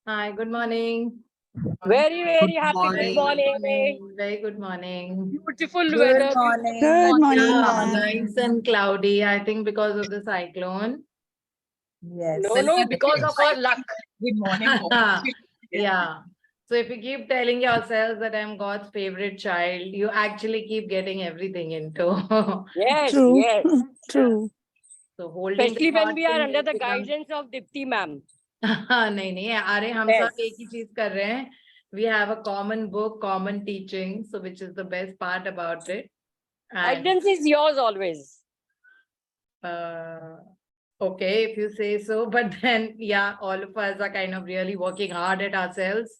Hi, good morning. Very, very Good happy good morning. Very good morning. Beautiful Good weather. morning. Good morning, Yeah, ma'am. nice and cloudy, I think because of the cyclone. Yes. No, because of our luck. Good morning. Yeah. So if you keep telling yourselves that I'm God's favorite child, you actually keep getting everything into. Yes, True. yes. True. So holding Especially when we are under the becomes guidance of Deepti ma'am. नहीं नहीं अरे हम Yes. सब एक ही चीज कर रहे हैं. We have a common book, common teaching, so which is the best part about it. And Guidance is yours always. okay, if you say so, but then yeah, all of us are kind of really working hard at ourselves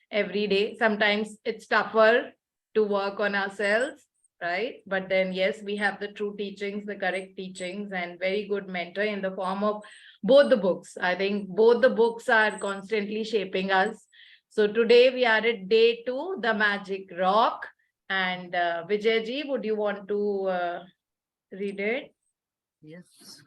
every day. Sometimes it's tougher to work on ourselves, right? But then yes, we have the true teachings, the correct teachings, and very good mentor in the form of both the books. I think both the books are constantly shaping us. So today we are at day 2, the magic rock. And Vijayji, would you want to read it? Yes.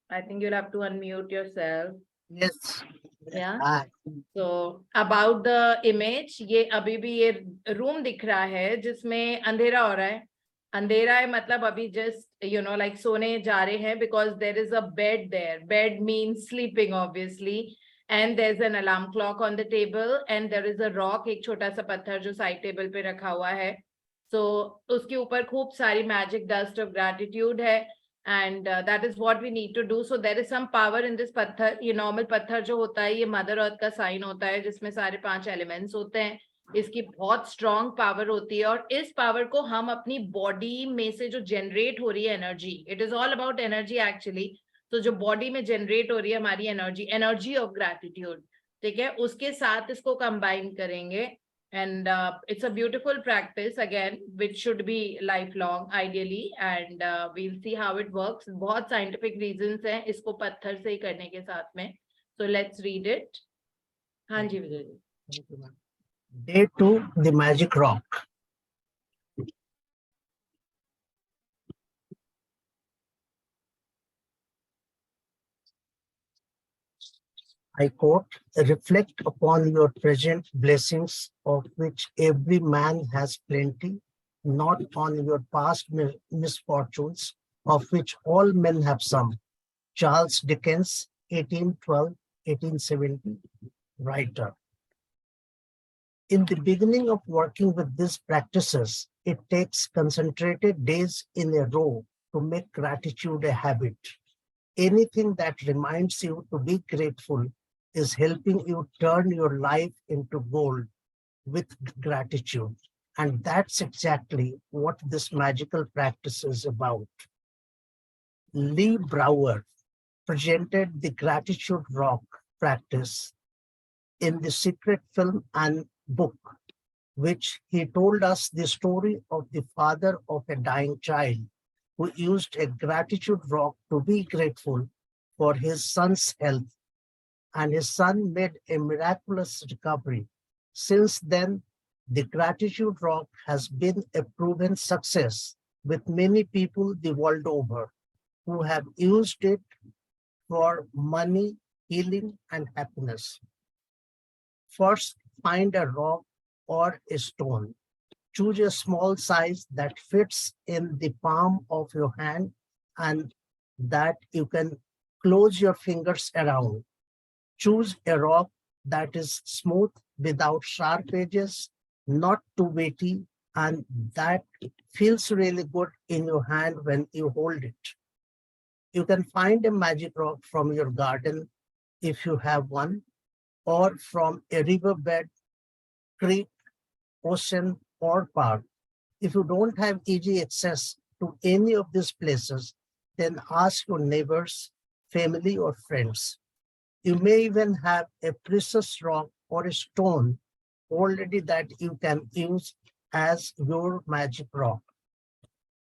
I think you'll have to unmute yourself. Yes. Yeah. Hi. So about the image, ये अभी भी ये room दिख रहा है जिसमें अंधेरा हो रहा है. अंधेरा है मतलब अभी just like सोने जा रहे हैं because there is a bed there. Bed means sleeping obviously. And there's an alarm clock on the table and there is a rock, एक छोटा सा पत्थर जो side table पे रखा हुआ है. So उसके ऊपर खूब सारी magic dust of gratitude है. And that is what we need to do. So there is some power in this पत्थर. ये normal पत्थर जो होता है ये मदर अर्थ का साइन होता है जिसमें सारे 5 एलिमेंट्स होते हैं. इसकी बहुत स्ट्रॉन्ग पावर होती है और इस पावर को हम अपनी बॉडी में से जो जनरेट हो रही है energy, it is all about energy actually. तो जो बॉडी में जनरेट हो रही है हमारी एनर्जी ऑफ ग्रैटिट्यूड, ठीक है, उसके साथ इसको कंबाइन करेंगे. And it's a beautiful practice again, which should be lifelong ideally, and we'll see how it works. बहुत scientific reasons हैं इसको पत्थर से ही करने के साथ में. So let's read it. हाँ जी Vijay ji. Day 2, the magic rock. I quote, reflect upon your present blessings, of which every man has plenty, not on your past misfortunes, of which all men have some. Charles Dickens, 1812-1870, writer. In the beginning of working with these practices, it takes concentrated days in a row to make gratitude a habit. Anything that reminds you to be grateful is helping you turn your life into gold with gratitude. And that's exactly what this magical practice is about. Lee Brower presented the gratitude rock practice in the secret film and book, which he told us the story of the father of a dying child who used a gratitude rock to be grateful for his son's health, and his son made a miraculous recovery. Since then, the gratitude rock has been a proven success with many people the world over who have used it for money, healing, and happiness. First, find a rock or a stone. Choose a small size that fits in the palm of your hand and that you can close your fingers around. Choose a rock that is smooth without sharp edges, not too weighty, and that feels really good in your hand when you hold it. You can find a magic rock from your garden if you have one, or from a riverbed, creek, ocean, or park. If you don't have easy access to any of these places, then ask your neighbors, family, or friends. You may even have a precious rock or a stone already that you can use as your magic rock.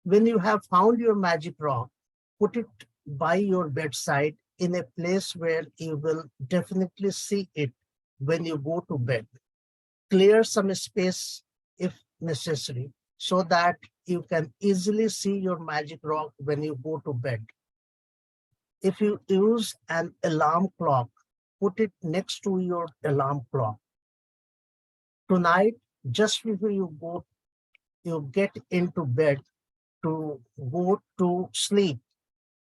When you have found your magic rock, put it by your bedside in a place where you will definitely see it when you go to bed. Clear some space if necessary so that you can easily see your magic rock when you go to bed. If you use an alarm clock, put it next to your alarm clock. Tonight, just before you get into bed to go to sleep,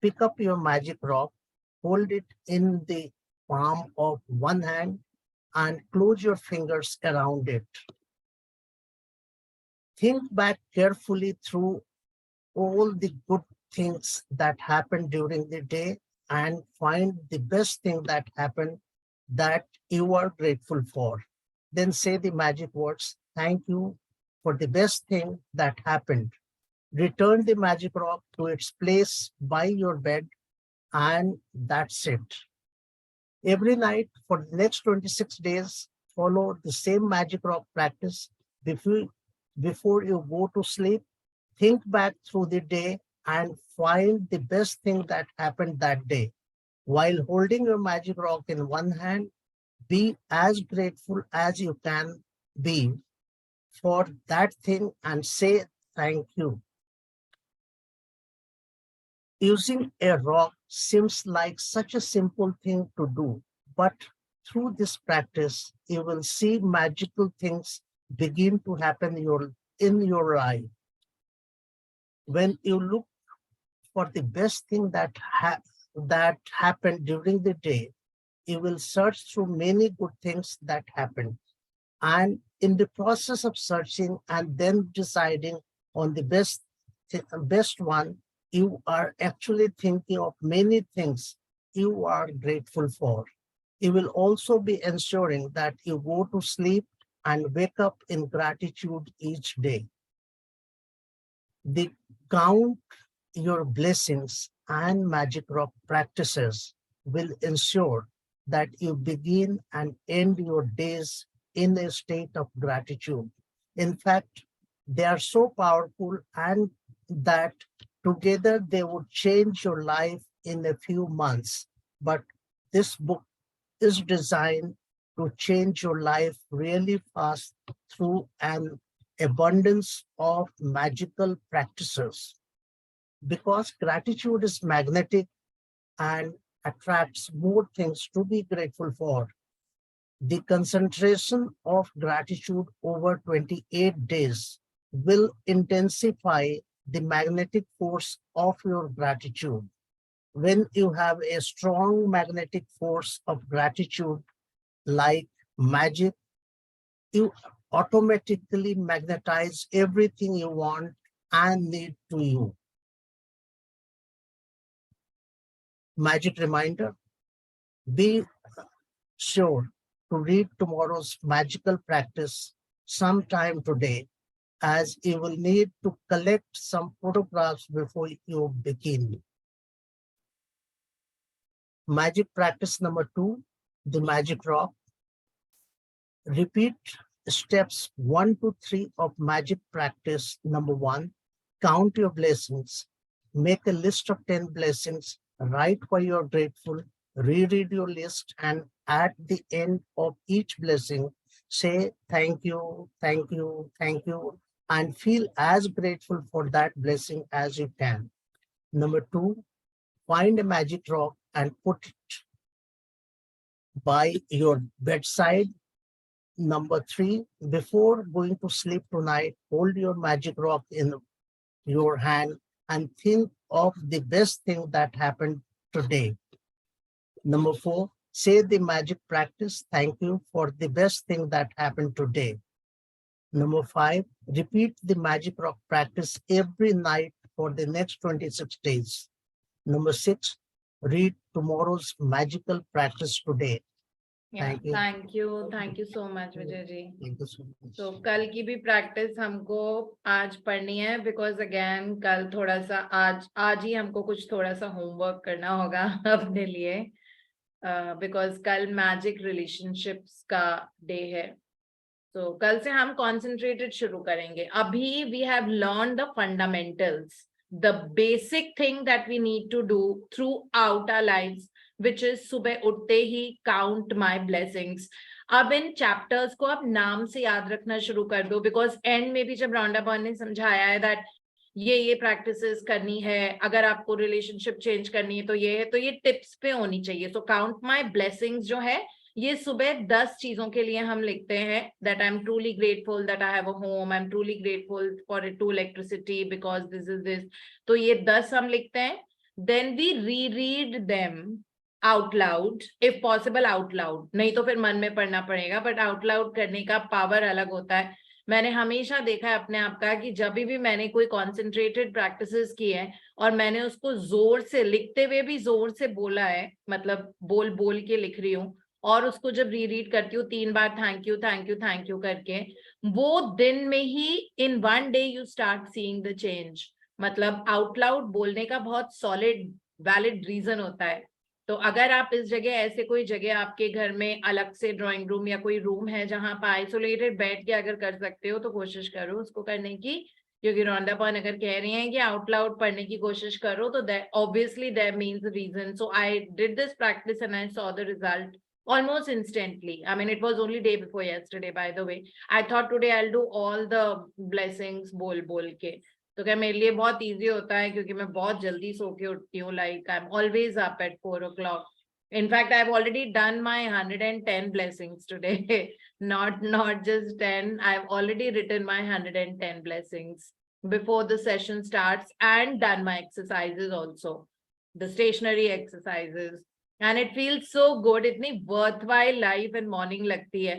pick up your magic rock, hold it in the palm of one hand, and close your fingers around it. Think back carefully through all the good things that happened during the day and find the best thing that happened that you are grateful for. Then say the magic words, thank you for the best thing that happened. Return the magic rock to its place by your bed, and that's it. Every night for the next 26 days, follow the same magic rock practice. Before you go to sleep, think back through the day and find the best thing that happened that day. While holding your magic rock in one hand, be as grateful as you can be for that thing and say thank you. Using a rock seems like such a simple thing to do, but through this practice, you will see magical things begin to happen in your life. When you look for the best thing that happened during the day, you will search through many good things that happened. And in the process of searching and then deciding on the best one, you are actually thinking of many things you are grateful for. You will also be ensuring that you go to sleep and wake up in gratitude each day. The count your blessings and magic rock practices will ensure that you begin and end your days in a state of gratitude. In fact, they are so powerful and that together they would change your life in a few months. But this book is designed to change your life really fast through an abundance of magical practices. Because gratitude is magnetic and attracts more things to be grateful for. The concentration of gratitude over 28 days will intensify the magnetic force of your gratitude. When you have a strong magnetic force of gratitude, like magic, you automatically magnetize everything you want and need to you. Magic reminder, be sure to read tomorrow's magical practice sometime today, as you will need to collect some photographs before you begin. Magic practice number 2, the magic rock. Repeat steps 1 to 3 of magic practice number 1. Count your blessings. Make a list of 10 blessings. Write why you're grateful. Reread your list, and at the end of each blessing, say thank you, thank you, thank you, and feel as grateful for that blessing as you can. Number 2, find a magic rock and put it by your bedside. Number 3, before going to sleep tonight, hold your magic rock in your hand and think of the best thing that happened today. Number 4, say the magic practice, thank you for the best thing that happened today. Number 5, repeat the magic rock practice every night for the next 26 days. Number 6, read tomorrow's magical practice today. Yeah, thank you so much, Vijay ji. Thank you so much. तो कल की भी practice हमको आज पढ़नी है, because again कल थोड़ा सा आज ही हमको कुछ थोड़ा सा होमवर्क करना होगा अपने लिए, बिकॉज कल मैजिक रिलेशनशिप्स का डे है. तो कल से हम कॉन्सेंट्रेटेड शुरू करेंगे. अभी we have learn the fundamentals, the basic thing that we need to do throughout our lives, which is सुबह उठते ही count my blessings. अब इन चैप्टर्स को आप नाम से याद रखना शुरू कर दो, बिकॉज एंड में भी जब रॉन्डा बर्न ने समझाया है दैट ये प्रैक्टिसेस करनी है, अगर आपको रिलेशनशिप चेंज करनी है तो ये है, तो ये टिप्स पे होनी चाहिए। सो काउंट माई ब्लेसिंग्स जो है ये सुबह 10 चीजों के लिए हम लिखते हैं, that I am truly grateful that I have a home, I am truly grateful for to electricity because this is this. तो ये 10 हम लिखते हैं, then we re read them out loud, if possible out loud, नहीं तो फिर मन में पढ़ना पड़ेगा, बट आउट लाउड करने का पावर अलग होता है। मैंने हमेशा देखा है अपने आप का कि जब भी मैंने कोई कॉन्सेंट्रेटेड प्रैक्टिसेस की है और मैंने उसको जोर से लिखते हुए भी जोर से बोला है, मतलब बोल बोल के लिख रही हूँ, और उसको जब रीरीड करती हूँ 3 बार thank you thank you thank you करके, वो दिन में ही in 1 day you start seeing the change. मतलब आउट लाउड बोलने का बहुत सॉलिड वैलिड रीजन होता है। तो अगर आप इस जगह, ऐसे कोई जगह आपके घर में अलग से ड्राइंग रूम या कोई रूम है जहां पर आइसोलेटेड बैठ के अगर कर सकते हो तो कोशिश करो उसको करने की, क्योंकि रॉन्डा पॉन अगर कह रही हैं कि आउट लाउड पढ़ने की कोशिश करो तो that obviously that means reason. So I did this practice and I saw the result almost instantly. I mean, it was only day before yesterday, by the way. I thought today I'll do all the blessings बोल बोल के, तो क्या मेरे लिए बहुत easy होता है क्योंकि मैं बहुत जल्दी सो के उठती हूँ, like I am always up at 4 o'clock. In fact, I've already done my 110 blessings today. Not just 10. I've already written my 110 blessings before the session starts and done my exercises also, the stationary exercises. And it feels so good. इतनी worthwhile life and morning लगती है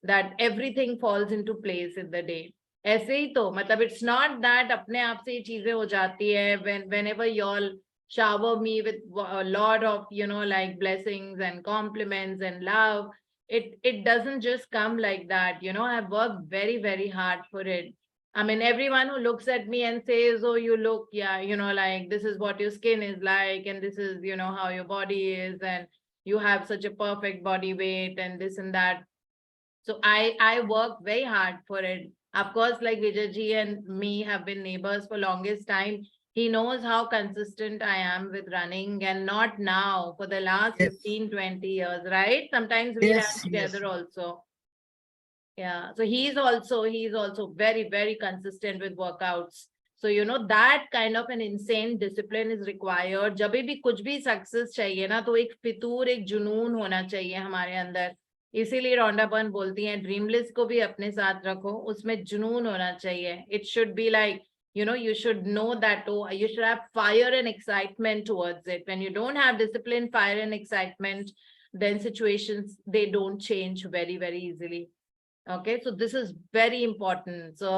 that everything falls into place in the day. ऐसे ही तो मतलब it's not that अपने आप से ये चीजें हो जाती है whenever you all shower me with a lot of, you know, like blessings and compliments and love. It doesn't just come like that, you know. I've worked very, very hard for it. I mean, everyone who looks at me and says, oh, you look, yeah, you know, like this is what your skin is like, and this is, you know, how your body is, and you have such a perfect body weight and this and that. So I work very hard for it. Of course, like Vijayji and me have been neighbors for longest time. He knows how consistent I am with running, and not now, for the last Yes. 15-20 years, right? Sometimes we Yes, run together yes. also. Yeah, so he's also very, very consistent with workouts. So you know that kind of an insane discipline is required. जब भी कुछ भी success चाहिए ना, तो एक फितूर, एक जुनून होना चाहिए हमारे अंदर। इसीलिए रॉन्डा बर्न बोलती हैं ड्रीम लिस्ट को भी अपने साथ रखो, उसमें जुनून होना चाहिए। It should be like, you know, you should know that, oh, you should have fire and excitement towards it. When you don't have discipline, fire and excitement, then situations, they don't change very, very easily. Okay, so this is very important. So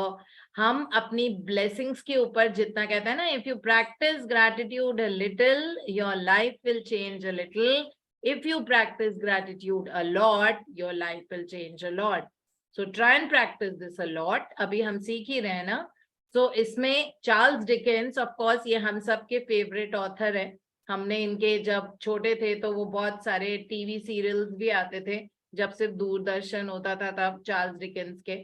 हम अपनी blessings के ऊपर जितना कहते हैं ना, if you practice gratitude a little, your life will change a little. If you practice gratitude a lot, your life will change a lot. So try and practice this a lot. अभी हम सीख ही रहे हैं ना. So इसमें Charles Dickens, of course ये हम सब के फेवरेट ऑथर है। हमने इनके जब छोटे थे तो वो बहुत सारे टीवी सीरियल्स भी आते थे, जब सिर्फ दूरदर्शन होता था तब चार्ल्स डिकेंस के।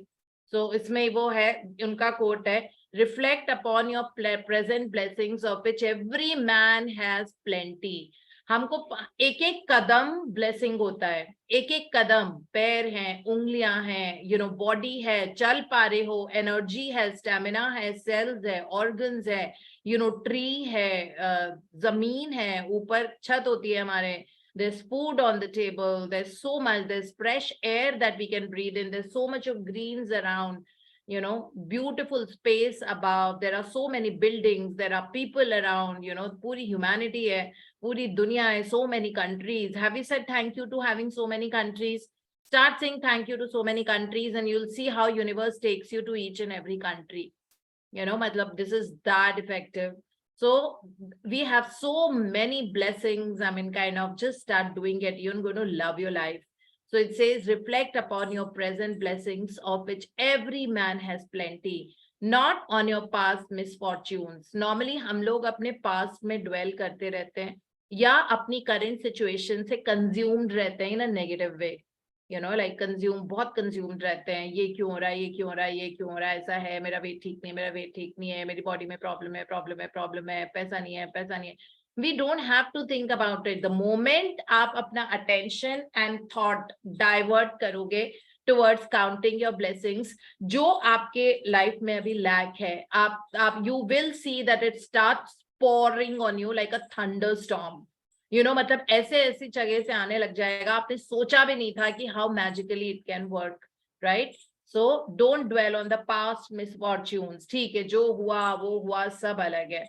सो इसमें वो है, उनका कोट है, reflect upon your present blessings of which every man has plenty. हमको एक एक कदम ब्लेसिंग होता है, एक एक कदम, पैर हैं, उंगलियां हैं, यू नो, बॉडी है, चल पा रहे हो, एनर्जी है, स्टेमिना है, सेल्स है, ऑर्गन्स है, यू नो, ट्री है, जमीन है, ऊपर छत होती है हमारे, there's food on the table, there's so much, there's fresh air that we can breathe in, there's so much of greens around, you know, beautiful space above, there are so many buildings, there are people around, you know, puri humanity hai, puri dunya hai, so many countries. Have you said thank you to having so many countries? Start saying thank you to so many countries and you'll see how universe takes you to each and every country. You know, matlab, this is that effective. So we have so many blessings. I mean, kind of just start doing it. You're going to love your life. So it says, reflect upon your present blessings, of which every man has plenty, not on your past misfortunes. Normally, हम लोग अपने past में dwell करते रहते हैं, या अपनी current situation से consumed रहते हैं in a negative way. You know, like consume, बहुत consumed रहते हैं, ये क्यों हो रहा है, ये क्यों हो रहा है, ये क्यों हो रहा है, ऐसा है, मेरा वेट ठीक नहीं है, मेरा वेट ठीक नहीं है, मेरी बॉडी में प्रॉब्लम है, प्रॉब्लम है, प्रॉब्लम है, पैसा नहीं है, पैसा नहीं है. We don't have to think about it. The moment आप अपना attention and thought divert करोगे towards counting your blessings. जो आपके लाइफ में अभी लैक है, आप you will see that it starts pouring on you like a thunderstorm. You know, मतलब ऐसे ऐसी जगह से आने लग जाएगा, आपने सोचा भी नहीं था कि how magically it can work, right? So don't dwell on the past misfortunes. ठीक है, जो हुआ वो हुआ, सब अलग है.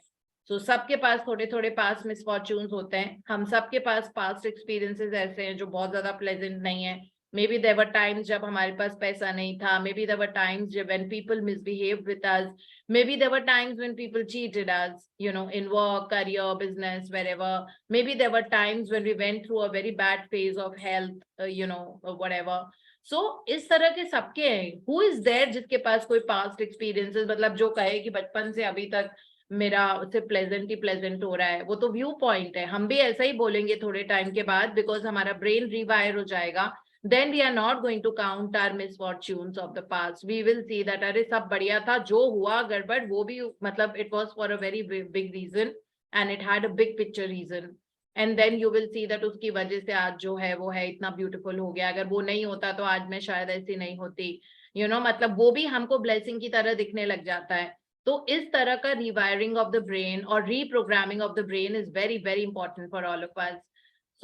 So सबके पास थोड़े थोड़े past misfortunes होते हैं. हम सबके पास past experiences ऐसे हैं जो बहुत ज्यादा pleasant नहीं है. Maybe there were times जब हमारे पास पैसा नहीं था. Maybe there were times when people misbehaved with us. Maybe there were times when people cheated us, you know, in work, career, business, wherever. Maybe there were times when we went through a very bad phase of health, you know, or whatever. So इस तरह के सबके हैं. Who is there जिसके पास कोई past experiences, मतलब जो कहे कि बचपन से अभी तक मेरा उससे प्लेजेंट ही प्लेजेंट हो रहा है, वो तो व्यू पॉइंट है. हम भी ऐसा ही बोलेंगे थोड़े टाइम के बाद, बिकॉज हमारा ब्रेन रिवायर हो जाएगा. Then we are not going to count our misfortunes of the past. We will see that अरे सब बढ़िया था, जो हुआ गड़बड़ वो भी मतलब it was for a very big reason and it had a big picture reason. And then you will see that उसकी वजह से आज जो है वो है इतना ब्यूटीफुल हो गया. अगर वो नहीं होता तो आज मैं शायद ऐसी नहीं होती. You know, मतलब वो भी हमको ब्लेसिंग की तरह दिखने लग जाता है. तो इस तरह का रिवायरिंग ऑफ द ब्रेन और reprogramming of the brain is very very important for all of us.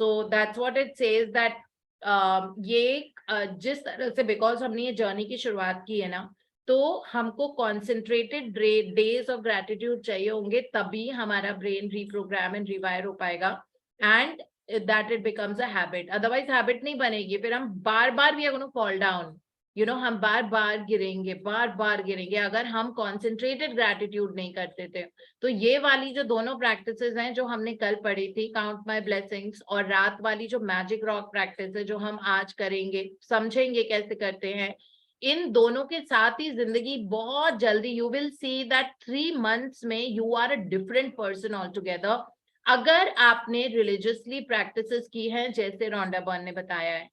So that's what it says that ये जिस तरह से, बिकॉज हमने ये जर्नी की शुरुआत की है ना, तो हमको कॉन्सेंट्रेटेड डेज ऑफ ग्रेटिट्यूड चाहिए होंगे, तभी हमारा ब्रेन रीप्रोग्राम एंड रिवायर हो पाएगा and that it becomes a habit. Otherwise habit नहीं बनेगी, फिर हम बार बार we are gonna fall down. You know, हम बार बार गिरेंगे अगर हम कॉन्सेंट्रेटेड ग्रेटिट्यूड नहीं करते थे. तो ये वाली जो दोनों प्रैक्टिसेस हैं जो हमने कल पढ़ी थी, काउंट माय ब्लेसिंग्स, और रात वाली जो मैजिक रॉक प्रैक्टिस है जो हम आज करेंगे, समझेंगे कैसे करते हैं, इन दोनों के साथ ही जिंदगी बहुत जल्दी, you will see that 3 months में you are a different person all together. अगर आपने रिलीजियसली प्रैक्टिसेस की हैं जैसे रोंडा बर्न ने बताया है.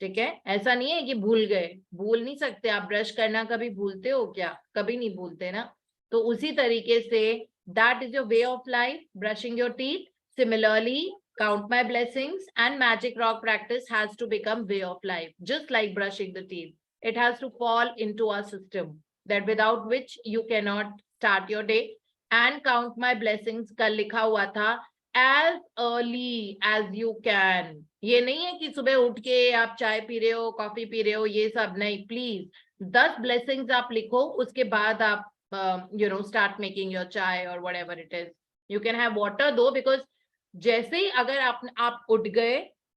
ठीक है, ऐसा नहीं है कि भूल गए, भूल नहीं सकते आप. ब्रश करना कभी भूलते हो क्या? कभी नहीं भूलते ना. तो उसी तरीके say that is your way of life, brushing your teeth. Similarly count my blessings and magic rock practice has to become way of life, just like brushing the teeth. It has to fall into our system, that without which you cannot start your day. And count my blessings कल लिखा हुआ था as early as you can. ये नहीं है कि सुबह उठ के आप चाय पी रहे हो, कॉफी पी रहे हो, ये सब नहीं. प्लीज 10 ब्लेसिंग्स आप लिखो, उसके बाद आप you know start making your चाय और whatever it is. You can have water दो, बिकॉज जैसे ही अगर आप उठ गए,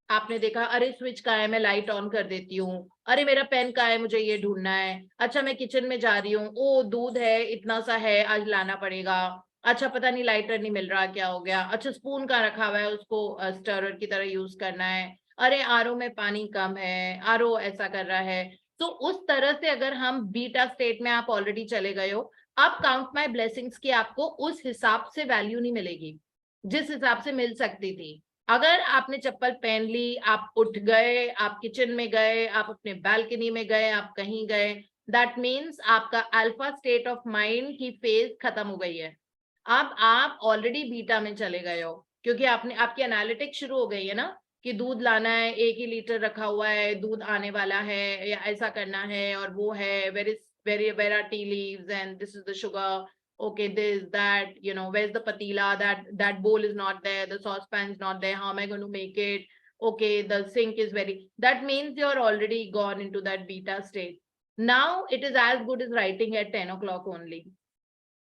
आपने देखा अरे स्विच का है, मैं लाइट ऑन कर देती हूँ, अरे मेरा पेन का है, मुझे ये ढूंढना है, अच्छा मैं किचन में जा रही हूँ, ओ दूध है इतना सा है, आज लाना पड़ेगा, अच्छा पता नहीं लाइटर नहीं मिल रहा, क्या हो गया, अच्छा स्पून का रखा हुआ है, उसको स्टरर की तरह यूज करना है, अरे आरओ में पानी कम है, आरओ ऐसा कर रहा है. तो उस तरह से अगर हम बीटा स्टेट में आप ऑलरेडी चले गए हो, अब काउंट माय ब्लेसिंग्स की आपको उस हिसाब से वैल्यू नहीं मिलेगी जिस हिसाब से मिल सकती थी. अगर आपने चप्पल पहन ली, आप उठ गए, आप किचन में गए, आप अपने बालकनी में गए, आप कहीं गए, दैट मीन्स आपका अल्फा स्टेट ऑफ माइंड की फेज खत्म हो गई है. अब आप ऑलरेडी बीटा में चले गए हो, क्योंकि आपकी एनालिटिक्स शुरू हो गई है ना, कि दूध लाना है, 1 ही लीटर रखा हुआ है, दूध आने वाला है, या ऐसा करना है, और वो है, where are tea leaves and this is the sugar, okay, this, that, you know, where's the patila, that bowl is not there, the saucepan is not there, how am I going to make it, okay, the sink is that means you're already gone into that beta state. Now it is as good as writing at 10 o'clock only.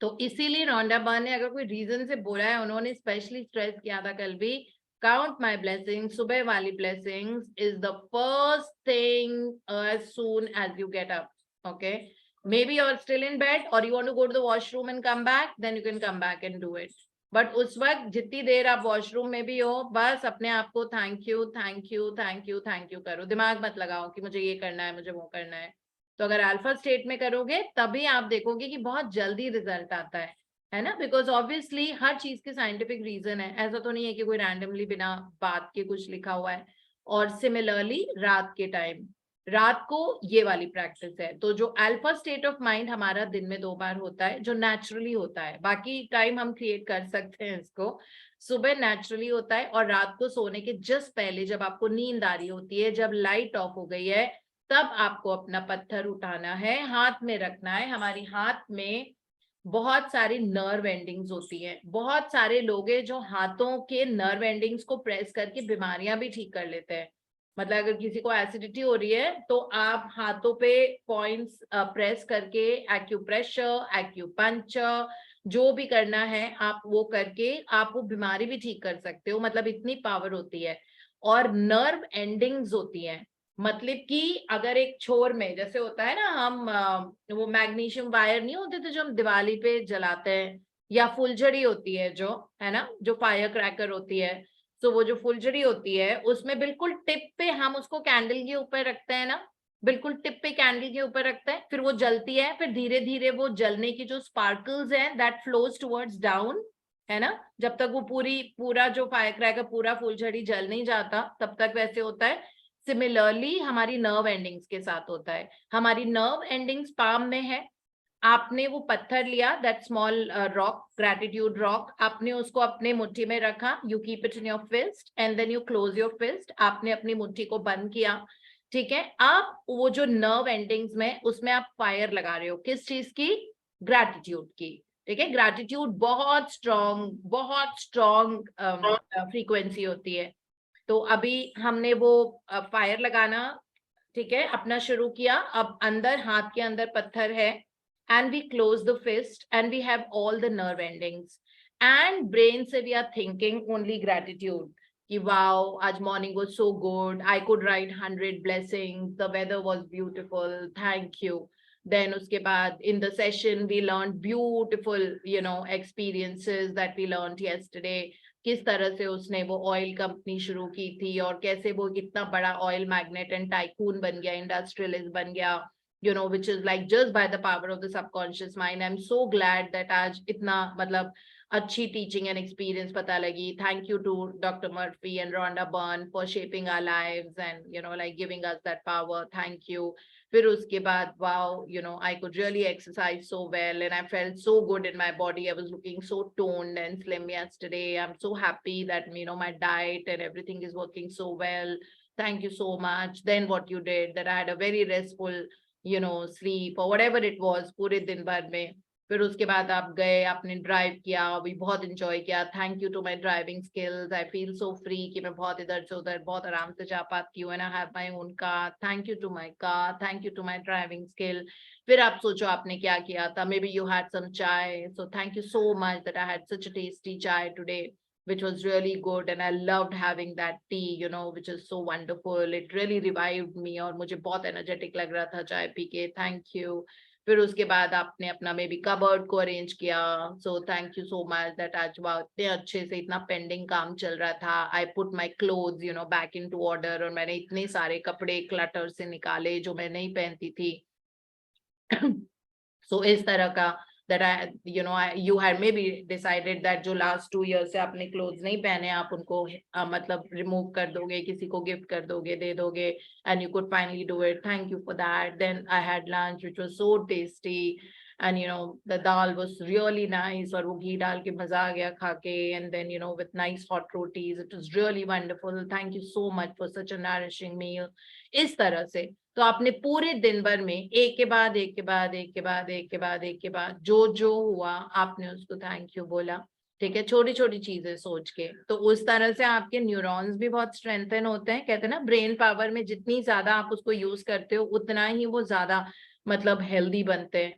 तो इसीलिए Rhonda Byrne ने अगर कोई reason से बोला है, उन्होंने specially stress किया था कल भी, काउंट माय ब्लेसिंग्स, सुबह वाली blessings is the first thing as soon as you get up. Okay, maybe you're still in bed or you want to go to the washroom and come back, then you can come back and do it. But उस वक्त जितनी देर आप washroom में भी हो, बस अपने आप को thank you thank you thank you thank you करो. दिमाग मत लगाओ कि मुझे ये करना है, मुझे वो करना है. तो अगर अल्फा स्टेट में करोगे तभी आप देखोगे कि बहुत जल्दी रिजल्ट आता है ना. बिकॉज ऑब्वियसली हर चीज के साइंटिफिक रीजन है, ऐसा तो नहीं है कि कोई रैंडमली बिना बात के कुछ लिखा हुआ है. और सिमिलरली रात के टाइम, रात को ये वाली प्रैक्टिस है. तो जो अल्फा स्टेट ऑफ माइंड हमारा दिन में 2 बार होता है, जो नेचुरली होता है, बाकी टाइम हम क्रिएट कर सकते हैं इसको. सुबह नेचुरली होता है, और रात को सोने के जस्ट पहले जब आपको नींद आ रही होती है, जब लाइट ऑफ हो गई है, तब आपको अपना पत्थर उठाना है, हाथ में रखना है। हमारी हाथ में बहुत सारी नर्व एंडिंग्स होती हैं। बहुत सारे लोग हैं जो हाथों के नर्व एंडिंग्स को प्रेस करके बीमारियां भी ठीक कर लेते हैं। मतलब अगर किसी को एसिडिटी हो रही है तो आप हाथों पे पॉइंट्स प्रेस करके एक्यूप्रेशर, एक्यूपंक्चर, जो भी करना है आप वो करके आप वो बीमारी भी ठीक कर सकते हो। मतलब इतनी पावर होती है। और नर्व एंडिंग्स होती हैं, मतलब कि अगर एक छोर में जैसे होता है ना, हम वो मैग्नीशियम वायर नहीं होते थे जो हम दिवाली पे जलाते हैं, या फुलझड़ी होती है जो, है ना, जो फायर क्रैकर होती है। तो वो जो फुलझड़ी होती है उसमें बिल्कुल टिप पे हम उसको कैंडल के ऊपर रखते हैं ना, बिल्कुल टिप पे कैंडल के ऊपर रखते हैं, फिर वो जलती है, फिर धीरे धीरे वो जलने की जो स्पार्कल्स हैं दैट फ्लोज टुवर्ड्स डाउन, है ना। जब तक वो पूरा जो फायर क्रैकर पूरा फुलझड़ी जल नहीं जाता तब तक वैसे होता है। सिमिलरली हमारी नर्व एंडिंग्स के साथ होता है। हमारी नर्व एंडिंग्स पाम में है। आपने वो पत्थर लिया, that small rock, gratitude rock, आपने उसको अपने मुट्ठी में रखा, you keep it in your fist and then you close your fist. आपने अपनी मुट्ठी को बंद किया, ठीक है। आप वो जो नर्व एंडिंग्स में उसमें आप फायर लगा रहे हो, किस चीज की? ग्रैटिट्यूड की, ठीक है। ग्रैटिट्यूड बहुत स्ट्रॉन्ग फ्रीक्वेंसी होती है। तो अभी हमने वो फायर लगाना, ठीक है, अपना शुरू किया। अब अंदर, हाथ के अंदर पत्थर है, and we close the fist and we have all the nerve endings, and brain se we are thinking only gratitude ki wow, aaj morning was so good, I could write 100 blessings, the weather was beautiful, thank you. Then uske baad in the session we learned beautiful, experiences that we learned yesterday. किस तरह से उसने वो oil company शुरू की थी और कैसे वो कितना बड़ा ऑयल मैग्नेट एंड टाइकून बन गया, इंडस्ट्रियलिस्ट बन गया, which is like just by the power of the subconscious mind. I'm so glad that आज इतना मतलब अच्छी teaching and experience पता लगी. Thank you to Dr. Murphy and Rhonda Byrne for shaping our lives and like giving us that power. Thank you. फिर उसके बाद wow, I could really exercise so well and I felt so good in my body. I was looking so toned and slim yesterday. I'm so happy that my diet and everything is working so well. Thank you so much. Then what you did, that I had a very restful sleep or whatever it was पूरे दिन भर में। फिर उसके बाद आप गए, आपने ड्राइव किया, भी बहुत एंजॉय किया। Thank you to my driving skills, I feel so free कि मैं बहुत इधर से उधर बहुत आराम से जा पाती हूँ and I have my own car. Thank you to my car, thank you to my driving skill. फिर आप सोचो आपने क्या किया था, maybe you had some chai, so thank you so much that I had such a tasty chai today which was really good and I loved having that tea, which is so wonderful. It really revived me और मुझे बहुत energetic लग रहा था चाय P के। Thank you. फिर उसके बाद आपने अपना मे बी कबर्ड को अरेंज किया, सो thank you so much that आज इतने अच्छे से इतना पेंडिंग काम चल रहा था। I put my cloth back in to order और मैंने इतने सारे कपड़े क्लटर से निकाले जो मैं नहीं पहनती थी। सो इस तरह का that you had maybe decided that जो last 2 years से आपने clothes नहीं पहने, आप उनको मतलब remove कर दोगे, किसी को gift कर दोगे, दे दोगे, and you could finally do it. Thank you for that. Then I had lunch which was so tasty and the dal was really nice और वो घी डाल के मजा आ गया खा के, and then with nice hot rotis, it was really wonderful. Thank you so much for such a nourishing meal. इस तरह से तो आपने पूरे दिन भर में एक के बाद एक के बाद एक के बाद एक के बाद एक के बाद जो जो हुआ आपने उसको थैंक यू बोला, ठीक है, छोटी छोटी चीजें सोच के। तो उस तरह से आपके न्यूरॉन्स भी बहुत स्ट्रेंथन होते हैं। कहते हैं ना, ब्रेन पावर में जितनी ज्यादा आप उसको यूज करते हो उतना ही वो ज्यादा मतलब हेल्दी बनते हैं,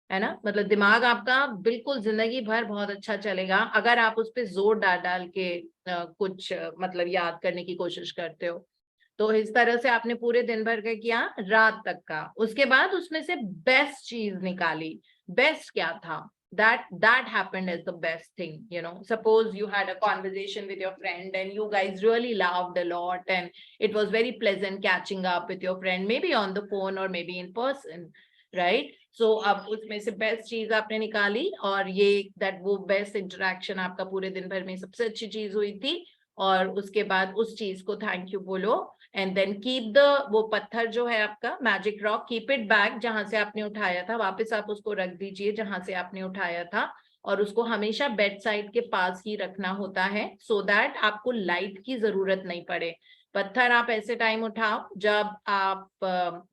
है ना। मतलब दिमाग आपका बिल्कुल जिंदगी भर बहुत अच्छा चलेगा अगर आप उस पर जोर डाल डाल के कुछ मतलब याद करने की कोशिश करते हो। तो इस तरह से आपने पूरे दिन भर का किया, रात तक का। उसके बाद उसमें से बेस्ट चीज निकाली। बेस्ट क्या था? that happened as the best thing. Suppose you had a conversation with your friend and you guys really laughed a lot and it was very pleasant catching up with your friend, maybe on the phone or maybe in person, right? So अब उसमें से best चीज आपने निकाली और ये that वो best interaction आपका पूरे दिन भर में सबसे अच्छी चीज हुई थी। और उसके बाद उस चीज को थैंक यू बोलो एंड देन कीप द वो पत्थर जो है आपका magic rock, keep it back, जहां से आपने उठाया था वापस आप उसको रख दीजिए जहां से आपने उठाया था। और उसको हमेशा बेड साइड के पास ही रखना होता है, सो दैट आपको लाइट की जरूरत नहीं पड़े। पत्थर आप ऐसे टाइम उठाओ जब आप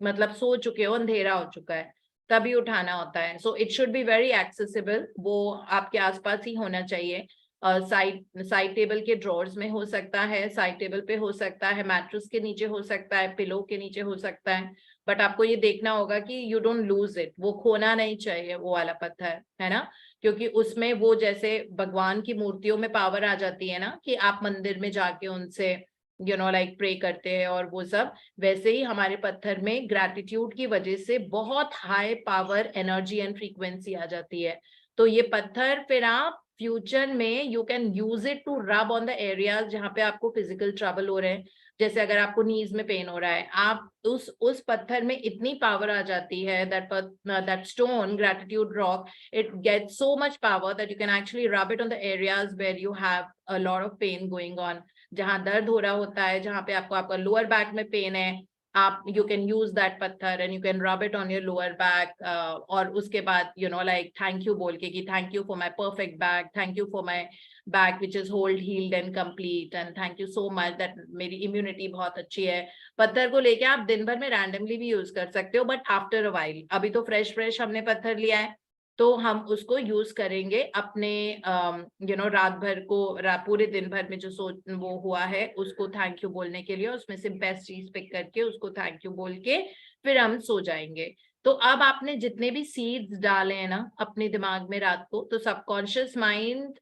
मतलब सो चुके हो, अंधेरा हो चुका है, तभी उठाना होता है। So it should be very accessible, वो आपके आसपास ही होना चाहिए। साइड टेबल के ड्रॉर्स में हो सकता है, साइड टेबल पे हो सकता है, मैट्रेस के नीचे हो सकता है, पिलो के नीचे हो सकता है। बट आपको ये देखना होगा कि यू डोंट लूज इट, वो खोना नहीं चाहिए वो वाला पत्थर, है ना। क्योंकि उसमें वो जैसे भगवान की मूर्तियों में पावर आ जाती है ना, कि आप मंदिर में जाके उनसे लाइक प्रे करते हैं और वो सब, वैसे ही हमारे पत्थर में ग्रैटिट्यूड की वजह से बहुत high power energy and frequency आ जाती है। तो ये पत्थर फिर आप फ्यूचर में you can use it to rub on the areas जहाँ पे आपको फिजिकल ट्रबल हो रहे हैं। जैसे अगर आपको नीज में पेन हो रहा है, आप उस पत्थर में इतनी पावर आ जाती है, that stone gratitude rock, it gets so much power that you can actually rub it on the areas where you have a lot of pain going on. जहां दर्द हो रहा होता है, जहां पे आपको आपका लोअर बैक में पेन है, आप यू कैन यूज दैट पत्थर and you can rub it on your lower back, और उसके बाद लाइक थैंक यू बोल के कि thank you for my perfect back, thank you for my back which is whole healed and complete, and thank you so much that मेरी immunity बहुत अच्छी है। पत्थर को लेके आप दिन भर में रैंडमली भी यूज कर सकते हो, बट आफ्टर अ वाइल, अभी तो फ्रेश हमने पत्थर लिया है, तो हम उसको यूज करेंगे अपने रात भर को, पूरे दिन भर में जो वो हुआ है उसको थैंक यू बोलने के लिए, उसमें से बेस्ट चीज पिक करके उसको थैंक यू बोल के फिर हम सो जाएंगे। तो अब आपने जितने भी सीड्स डाले हैं ना अपने दिमाग में रात को, तो सबकॉन्शियस माइंड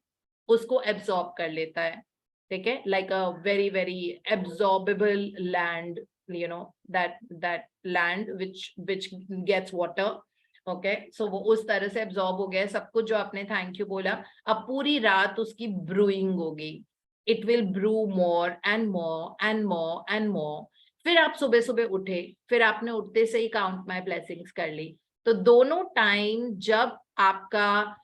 उसको एब्सॉर्ब कर लेता है, ठीक है, like a very very absorbable land, that land which gets water. Okay, so वो उस तरह से एब्जॉर्ब हो गया सब कुछ जो आपने थैंक यू बोला। अब पूरी रात उसकी ब्रूइंग होगी, it will brew more and more and more and more. फिर आप सुबह सुबह उठे, फिर आपने उठते से ही काउंट माई ब्लेसिंग्स कर ली। तो दोनों टाइम जब आपका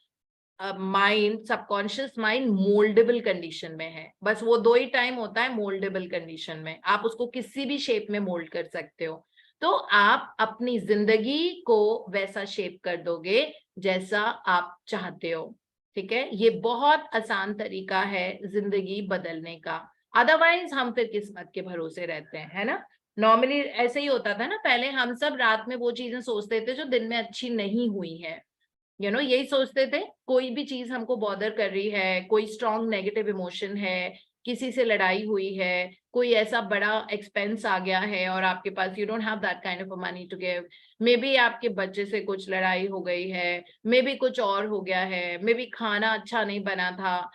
mind, subconscious mind mouldable condition में है, बस वो दो ही टाइम होता है मोल्डेबल कंडीशन में, आप उसको किसी भी शेप में मोल्ड कर सकते हो। तो आप अपनी जिंदगी को वैसा शेप कर दोगे जैसा आप चाहते हो, ठीक है। ये बहुत आसान तरीका है जिंदगी बदलने का। अदरवाइज हम फिर किस्मत के भरोसे रहते हैं, है ना। नॉर्मली ऐसे ही होता था ना, पहले हम सब रात में वो चीजें सोचते थे जो दिन में अच्छी नहीं हुई है, यही सोचते थे। कोई भी चीज हमको बॉदर कर रही है, कोई स्ट्रॉन्ग नेगेटिव इमोशन है, किसी से लड़ाई हुई है, कोई ऐसा बड़ा एक्सपेंस आ गया है और आपके पास you don't have that kind of money to give, maybe आपके बच्चे से कुछ लड़ाई हो गई है, मे बी कुछ और हो गया है, मे बी खाना अच्छा नहीं बना था,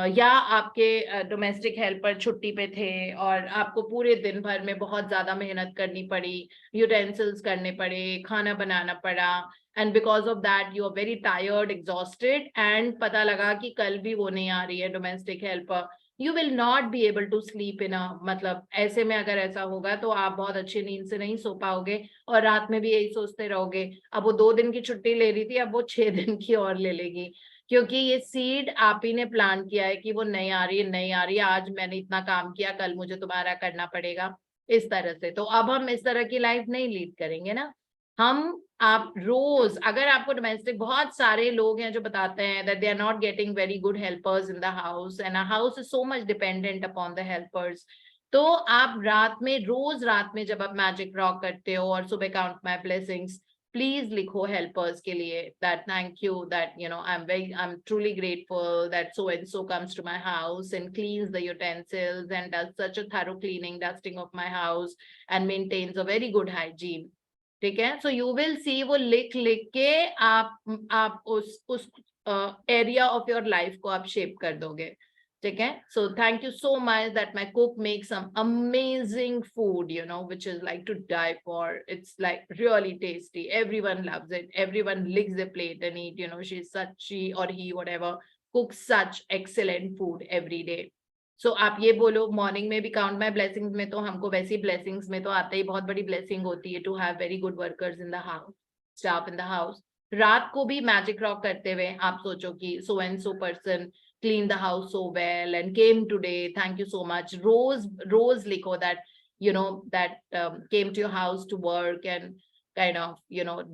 या आपके डोमेस्टिक हेल्पर छुट्टी पे थे और आपको पूरे दिन भर में बहुत ज्यादा मेहनत करनी पड़ी, यूटेंसिल्स करने पड़े, खाना बनाना पड़ा, and because of that you are very tired, exhausted, and पता लगा कि कल भी वो नहीं आ रही है domestic helper, you will not be able to sleep in a, मतलब ऐसे में अगर ऐसा होगा तो आप बहुत अच्छी नींद से नहीं सो पाओगे और रात में भी यही सोचते रहोगे, अब वो 2 दिन की छुट्टी ले रही थी, अब वो 6 दिन की और ले लेगी, क्योंकि ये सीड आप ही ने प्लांट किया है कि वो नहीं आ रही है, नहीं आ रही है, आज मैंने इतना काम किया, कल मुझे तुम्हारा करना पड़ेगा, इस तरह से। तो अब हम इस तरह की लाइफ नहीं लीड करेंगे ना। हम, आप रोज, अगर आपको डोमेस्टिक, बहुत सारे लोग हैं जो बताते हैं that they are not getting very good helpers in the house and a house is so much dependent upon the helpers. तो आप रात में, रोज रात में जब आप मैजिक रॉक करते हो और सुबह काउंट माय ब्लेसिंग्स, प्लीज लिखो हेल्पर्स के लिए that thank you, that I am truly grateful that so and so comes to my house and cleans the utensils and does such a thorough cleaning, dusting of my house and maintains a very good hygiene, ठीक है। So you will सी, वो लिख लिख के आप उस area of your life को आप शेप कर दोगे, ठीक है। So thank you so much that my cook make some amazing food, which is like to die for. It's like really tasty, everyone loves it, everyone licks the plate and eat, she or he, whatever, cooks such excellent food every day. सो आप ये बोलो, morning में भी count my blessings में तो हमको वैसी blessings में तो आते ही बहुत बड़ी ब्लेसिंग होती है to have very good workers in the house, staff in the house. रात को भी मैजिक रॉक करते हुए आप सोचो कि so and so person clean the house so well and came today, thank you so much. रोज रोज लिखो that that came to your house to work and kind of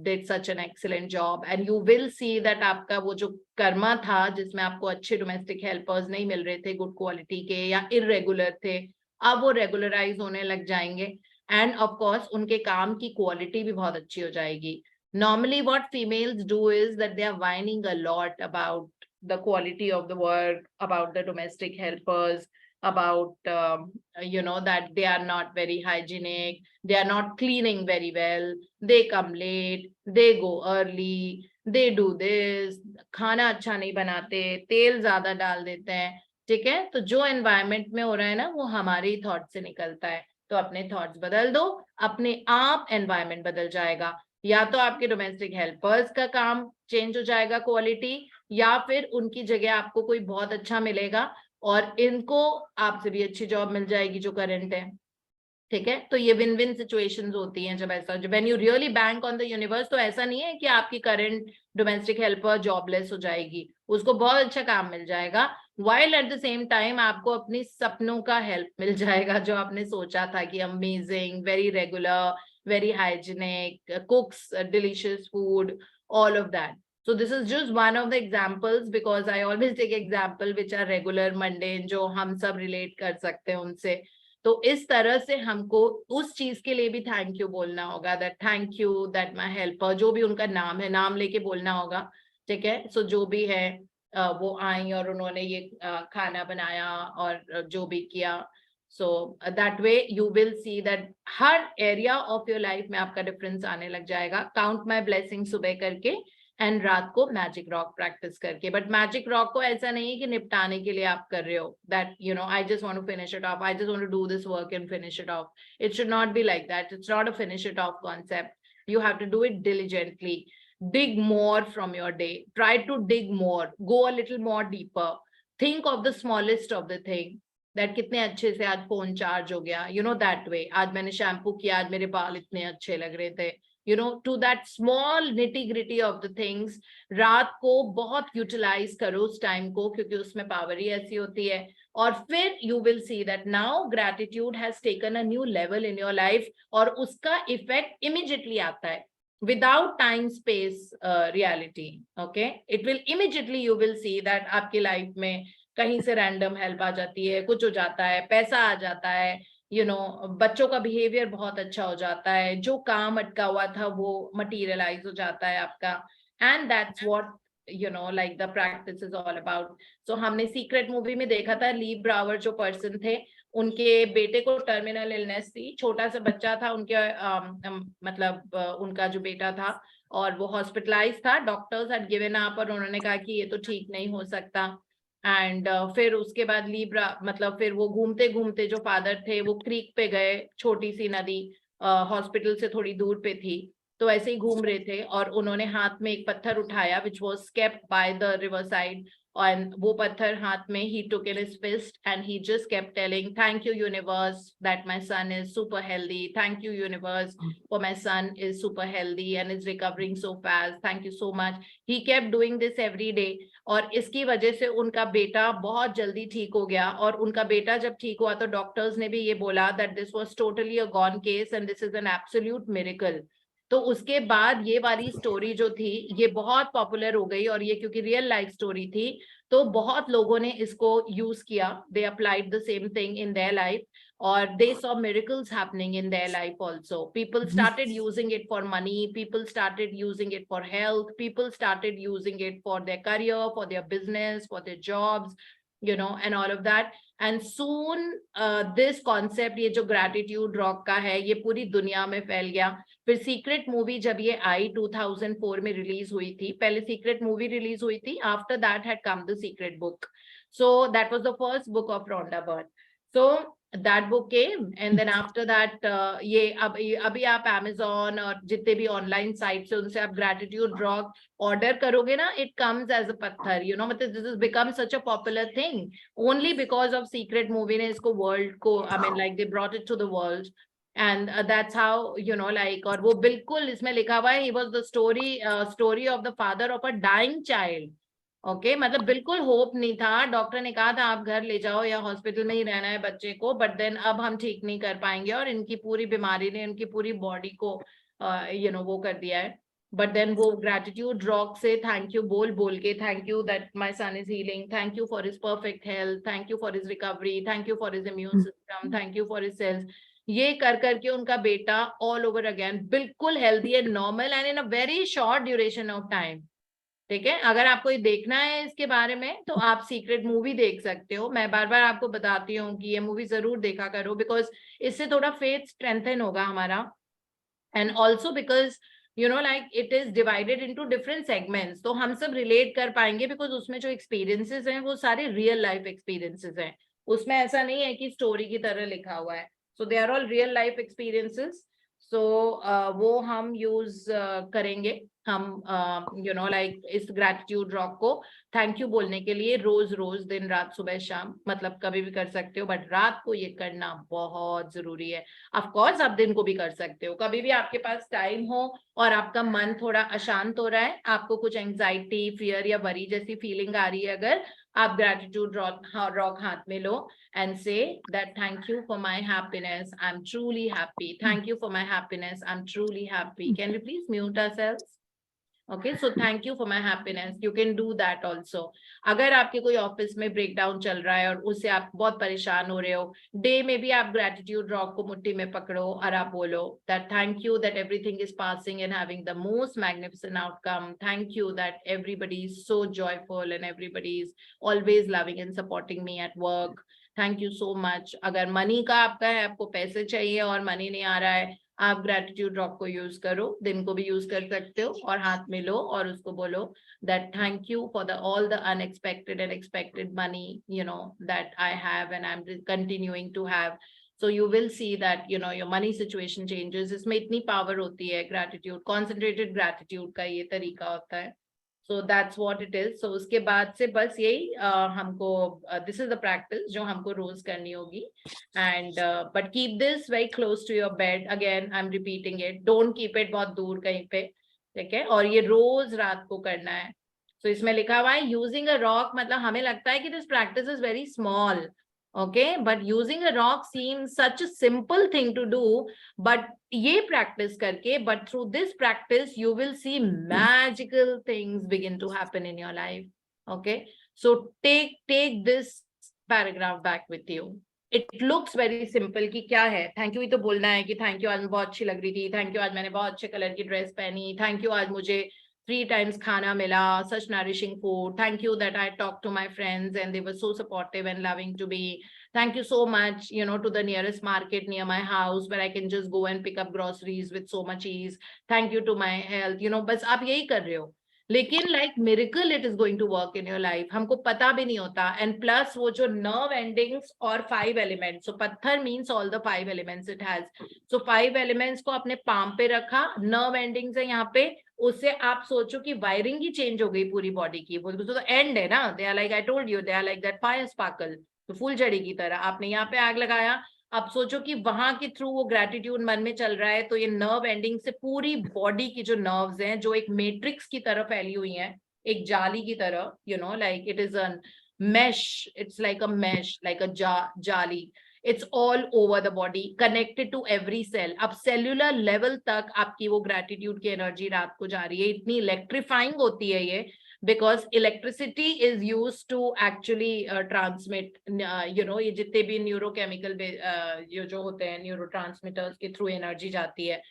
did such an excellent job, and you will see that आपका वो जो कर्मा था जिसमें आपको अच्छे डोमेस्टिक हेल्पर्स नहीं मिल रहे थे गुड क्वालिटी के या इरेगुलर थे, अब वो रेगुलराइज होने लग जाएंगे एंड ऑफ कोर्स उनके काम की क्वालिटी भी बहुत अच्छी हो जाएगी. Normally what females do is that they are whining a lot about the quality of the work, about the domestic helpers, about that they are not very hygienic, they are not cleaning very well, they come late, they go early, they do this, खाना अच्छा नहीं बनाते, तेल ज्यादा डाल देते हैं. ठीक है, तो जो एनवायरनमेंट में हो रहा है ना वो हमारे ही थॉट से निकलता है. तो अपने थॉट्स बदल दो, अपने आप एनवायरनमेंट बदल जाएगा. या तो आपके डोमेस्टिक हेल्पर्स का काम चेंज हो जाएगा क्वालिटी, या फिर उनकी जगह आपको कोई बहुत अच्छा मिलेगा और इनको आपसे भी अच्छी जॉब मिल जाएगी जो करंट है. ठीक है, तो ये विन विन सिचुएशंस होती हैं जब ऐसा, जब when you really bank on the universe. तो ऐसा नहीं है कि आपकी करंट डोमेस्टिक हेल्पर जॉबलेस हो जाएगी, उसको बहुत अच्छा काम मिल जाएगा, while at the same time आपको अपनी सपनों का हेल्प मिल जाएगा जो आपने सोचा था कि amazing, very regular, very hygienic, cooks delicious food, all of that. So this is just one of the examples because I always take example which are regular mundane जो हम सब relate कर सकते हैं उनसे. तो इस तरह से हमको उस चीज के लिए भी थैंक यू बोलना होगा, that thank you that my helper, जो भी उनका नाम है नाम लेके बोलना होगा. ठीक है, सो जो भी है वो आई और उन्होंने ये खाना बनाया और जो भी किया. So that way you will see that her area of your life में आपका difference आने लग जाएगा. Count my blessings सुबह करके एंड रात को मैजिक रॉक प्रैक्टिस करके. बट मैजिक रॉक को ऐसा नहीं है कि निपटाने के लिए आप कर रहे हो, that I just want to finish it off, I just want to do this work and finish it off. It should not be like that. It's not a finish it off concept. You have to do it diligently. Dig more from your day. Try to dig more. Go a little more deeper. Think of the smallest of the thing. That कितने अच्छे से आज phone charge हो गया. That way. आज मैंने shampoo किया, आज मेरे बाल इतने अच्छे लग रहे थे. To that small nitty gritty of the things. रात को बहुत यूटिलाइज करो उस टाइम को, क्योंकि उसमें पावर ही ऐसी होती है. और फिर you will see that now gratitude has taken a new level in your life और उसका इफेक्ट immediately आता है without time space reality. Okay, it will immediately you will see that आपकी लाइफ में कहीं से रैंडम हेल्प आ जाती है, कुछ हो जाता है, पैसा आ जाता है, बच्चों का बिहेवियर बहुत अच्छा हो जाता है, जो काम अटका हुआ था वो मटीरियलाइज हो जाता है आपका. And that's what like the practice is all about. So हमने सीक्रेट मूवी में देखा था, ली ब्रावर जो पर्सन थे, उनके बेटे को टर्मिनल इलनेस थी, छोटा सा बच्चा था उनके मतलब उनका जो बेटा था, और वो हॉस्पिटलाइज था. डॉक्टर्स हैड गिवन अप और उन्होंने कहा कि ये तो ठीक नहीं हो सकता. एंड फिर उसके बाद लीब्रा मतलब फिर वो घूमते घूमते जो फादर थे वो क्रीक पे गए, छोटी सी नदी हॉस्पिटल से थोड़ी दूर पे थी. तो ऐसे ही घूम रहे थे और उन्होंने हाथ में एक पत्थर उठाया which was kept by the river side, और वो पत्थर हाथ में he took in his fist and he just kept telling thank you universe that my son is super healthy, thank you universe for my son is super healthy and is recovering so fast, thank you so much. He kept doing this every day और इसकी वजह से उनका बेटा बहुत जल्दी ठीक हो गया. और उनका बेटा जब ठीक हुआ तो डॉक्टर्स ने भी ये बोला that this was totally a gone case and this is an absolute miracle. तो उसके बाद ये वाली स्टोरी जो थी ये बहुत पॉपुलर हो गई, और ये क्योंकि रियल लाइफ स्टोरी थी तो बहुत लोगों ने इसको यूज किया. They applied the same thing in their life और they saw miracles happening in their life also. People started using it for money, people started using it for health, people started using it for their career, for their business, for their jobs, and all of that. And soon this concept, ये जो gratitude rock का है, ये पूरी दुनिया में फैल गया. फिर सीक्रेट मूवी जब ये आई 2004 में रिलीज हुई थी, पहले सीक्रेट मूवी रिलीज हुई थी, after that had come the secret book. So that was the first book of Rhonda Byrne. So that book came and then after that ये अभी आप Amazon और जितने भी ऑनलाइन साइट से उनसे आप gratitude rock ऑर्डर करोगे ना, it comes as a पत्थर, मतलब this has become such a popular thing only because of secret movie ने इसको world को, I mean like they brought it to the world. And that's how like, और वो बिल्कुल इसमें लिखा हुआ है, he was the story of the father of a dying child. Okay मतलब बिल्कुल होप नहीं था. डॉक्टर ने कहा था आप घर ले जाओ या हॉस्पिटल में ही रहना है बच्चे को, बट देन अब हम ठीक नहीं कर पाएंगे, और इनकी पूरी बीमारी ने उनकी पूरी बॉडी को वो कर दिया है, बट देन वो ग्रेटिट्यूड रॉक से थैंक यू बोल के, thank you that my son is healing, thank you for his perfect health, thank you for his recovery, thank you for his immune system, thank you for his cells, ये कर करके उनका बेटा all over again बिल्कुल healthy and normal and in a very short duration of time. ठीक है, अगर आपको ये देखना है इसके बारे में तो आप सीक्रेट मूवी देख सकते हो। मैं बार बार आपको बताती हूँ कि ये मूवी जरूर देखा करो, बिकॉज इससे थोड़ा फेथ स्ट्रेंथन होगा हमारा, and also because like it is divided into different segments, तो हम सब रिलेट कर पाएंगे, बिकॉज उसमें जो एक्सपीरियंसेस हैं वो सारे रियल लाइफ एक्सपीरियंसेस हैं, उसमें ऐसा नहीं है कि स्टोरी की तरह लिखा हुआ है। So they are all real life experiences. So वो हम यूज करेंगे, हम लाइक इस ग्रैटिट्यूड रॉक को थैंक यू बोलने के लिए रोज रोज दिन रात सुबह शाम, मतलब कभी भी कर सकते हो, बट रात को ये करना बहुत जरूरी है। ऑफ कोर्स आप दिन को भी कर सकते हो, कभी भी आपके पास टाइम हो और आपका मन थोड़ा अशांत हो रहा है, आपको कुछ एंजाइटी, फियर या वरी जैसी फीलिंग आ रही है, अगर आप ग्रैटिट्यूड रॉक हाथ में लो and say that thank you for my happiness, I'm truly happy, thank you for my happiness, I'm truly happy. Can we please mute ourselves? Okay, so thank you for my happiness. You can do that also. अगर आपके कोई office में breakdown चल रहा है और उससे आप बहुत परेशान हो रहे हो, डे में भी आप ग्रेटिट्यूड रॉक को मुट्ठी में पकड़ो और आप बोलो that thank you that everything is passing and having the most magnificent outcome. Thank you that everybody is so joyful and everybody is always loving and supporting me at work. Thank you so much. अगर money का आपका है, आपको पैसे चाहिए और money नहीं आ रहा है, आप ग्रेटिट्यूड रॉक को यूज करो, दिन को भी यूज कर सकते हो, और हाथ में लो और उसको बोलो that thank you for all the unexpected and expected money that I have and I'm continuing to have. So you will see that your money situation changes. इसमें इतनी पावर होती है gratitude, concentrated gratitude का ये तरीका होता है. So that's what it is. So उसके बाद से बस यही हमको this is the practice जो हमको रोज करनी होगी. And but keep this very close to your bed. Again, I'm repeating it. Don't keep it बहुत दूर कहीं पे, ठीक है? और ये रोज रात को करना है. So इसमें लिखा हुआ है using a rock, मतलब हमें लगता है कि this practice is very small. Okay, but using a rock seems such a simple thing to do, but ये practice करके, but through this practice you will see magical things begin to happen in your life. Okay, so take this paragraph back with you. It looks very simple कि क्या है, thank you ही तो बोलना है कि thank you आज मैं बहुत अच्छी लग रही थी, थैंक यू आज मैंने बहुत अच्छे कलर की ड्रेस पहनी, थैंक यू आज मुझे 3 times खाना मिला, such nourishing food, thank you that I talked to my friends and they were so supportive and loving to me, thank you so much to the nearest market near my house where I can just go and pick up groceries with so much ease, thank you to my health. बस आप यही कर रहे हो, लेकिन like miracle it is going to work in your life, हमको पता भी नहीं होता. एंड प्लस वो जो नर्व एंडिंग्स और 5 एलिमेंट्स, सो पत्थर means all the 5 elements it has. So 5 elements को अपने पाम पे रखा, नर्व एंडिंग्स है यहाँ पे, उससे आप सोचो कि वायरिंग ही चेंज हो गई पूरी बॉडी की. वो तो एंड है ना, they are like I told you, they are like that fire sparkle, तो फूलझड़ी की तरह. आपने यहाँ पे आग लगाया, अब सोचो कि वहां के थ्रू वो ग्रेटिट्यूड मन में चल रहा है, तो ये नर्व एंडिंग से पूरी बॉडी की जो नर्व्स हैं, जो एक मैट्रिक्स की तरह फैली हुई हैं, एक जाली की तरह, like it is a mesh, it's like a mesh, like a jali, it's all over the body, connected to every cell. अब cellular level तक आपकी वो gratitude की एनर्जी रात को जा रही है. इतनी इलेक्ट्रीफाइंग होती है ये, because electricity is used to actually transmit ये जितने भी न्यूरोकेमिकल जो होते हैं न्यूरोट्रांसमीटर्स के थ्रू एनर्जी जाती है,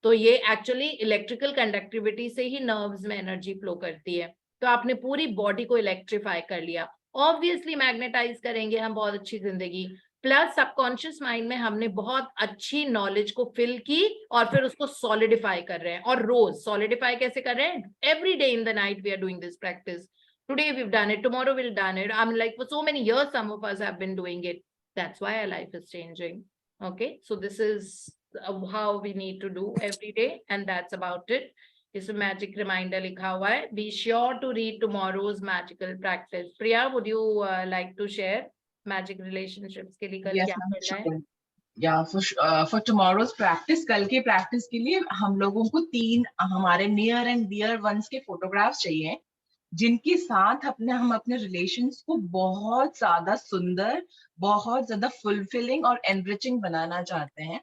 तो ये एक्चुअली इलेक्ट्रिकल कंडक्टिविटी से ही नर्व्स में एनर्जी फ्लो करती है. तो आपने पूरी बॉडी को इलेक्ट्रीफाई कर लिया. ऑब्वियसली मैग्नेटाइज करेंगे हम बहुत अच्छी जिंदगी, प्लस सबकॉन्शियस माइंड में हमने बहुत अच्छी नॉलेज को फिल की और फिर उसको सॉलिडिफाई कर रहे हैं. और रोज सॉलिडिफाई कैसे कर रहे हैं? Every day in the night we are doing this practice. Today we have done it, tomorrow we will done it. I am like for so many years some of us have been doing it. That's why our life is changing. Okay, so this is how we need to do every day, and that's about it. इसमें magic reminder लिखा हुआ है. Be sure to read tomorrow's magical practice. Priya, would you like to share magic relationships के लिए कल क्या करना है? Yeah, for tomorrow's practice, कल के practice के लिए हम लोगों को 3 हमारे near and dear ones के photographs चाहिए, जिनके साथ हम अपने relations को बहुत ज्यादा सुंदर, बहुत ज्यादा fulfilling और enriching बनाना चाहते हैं.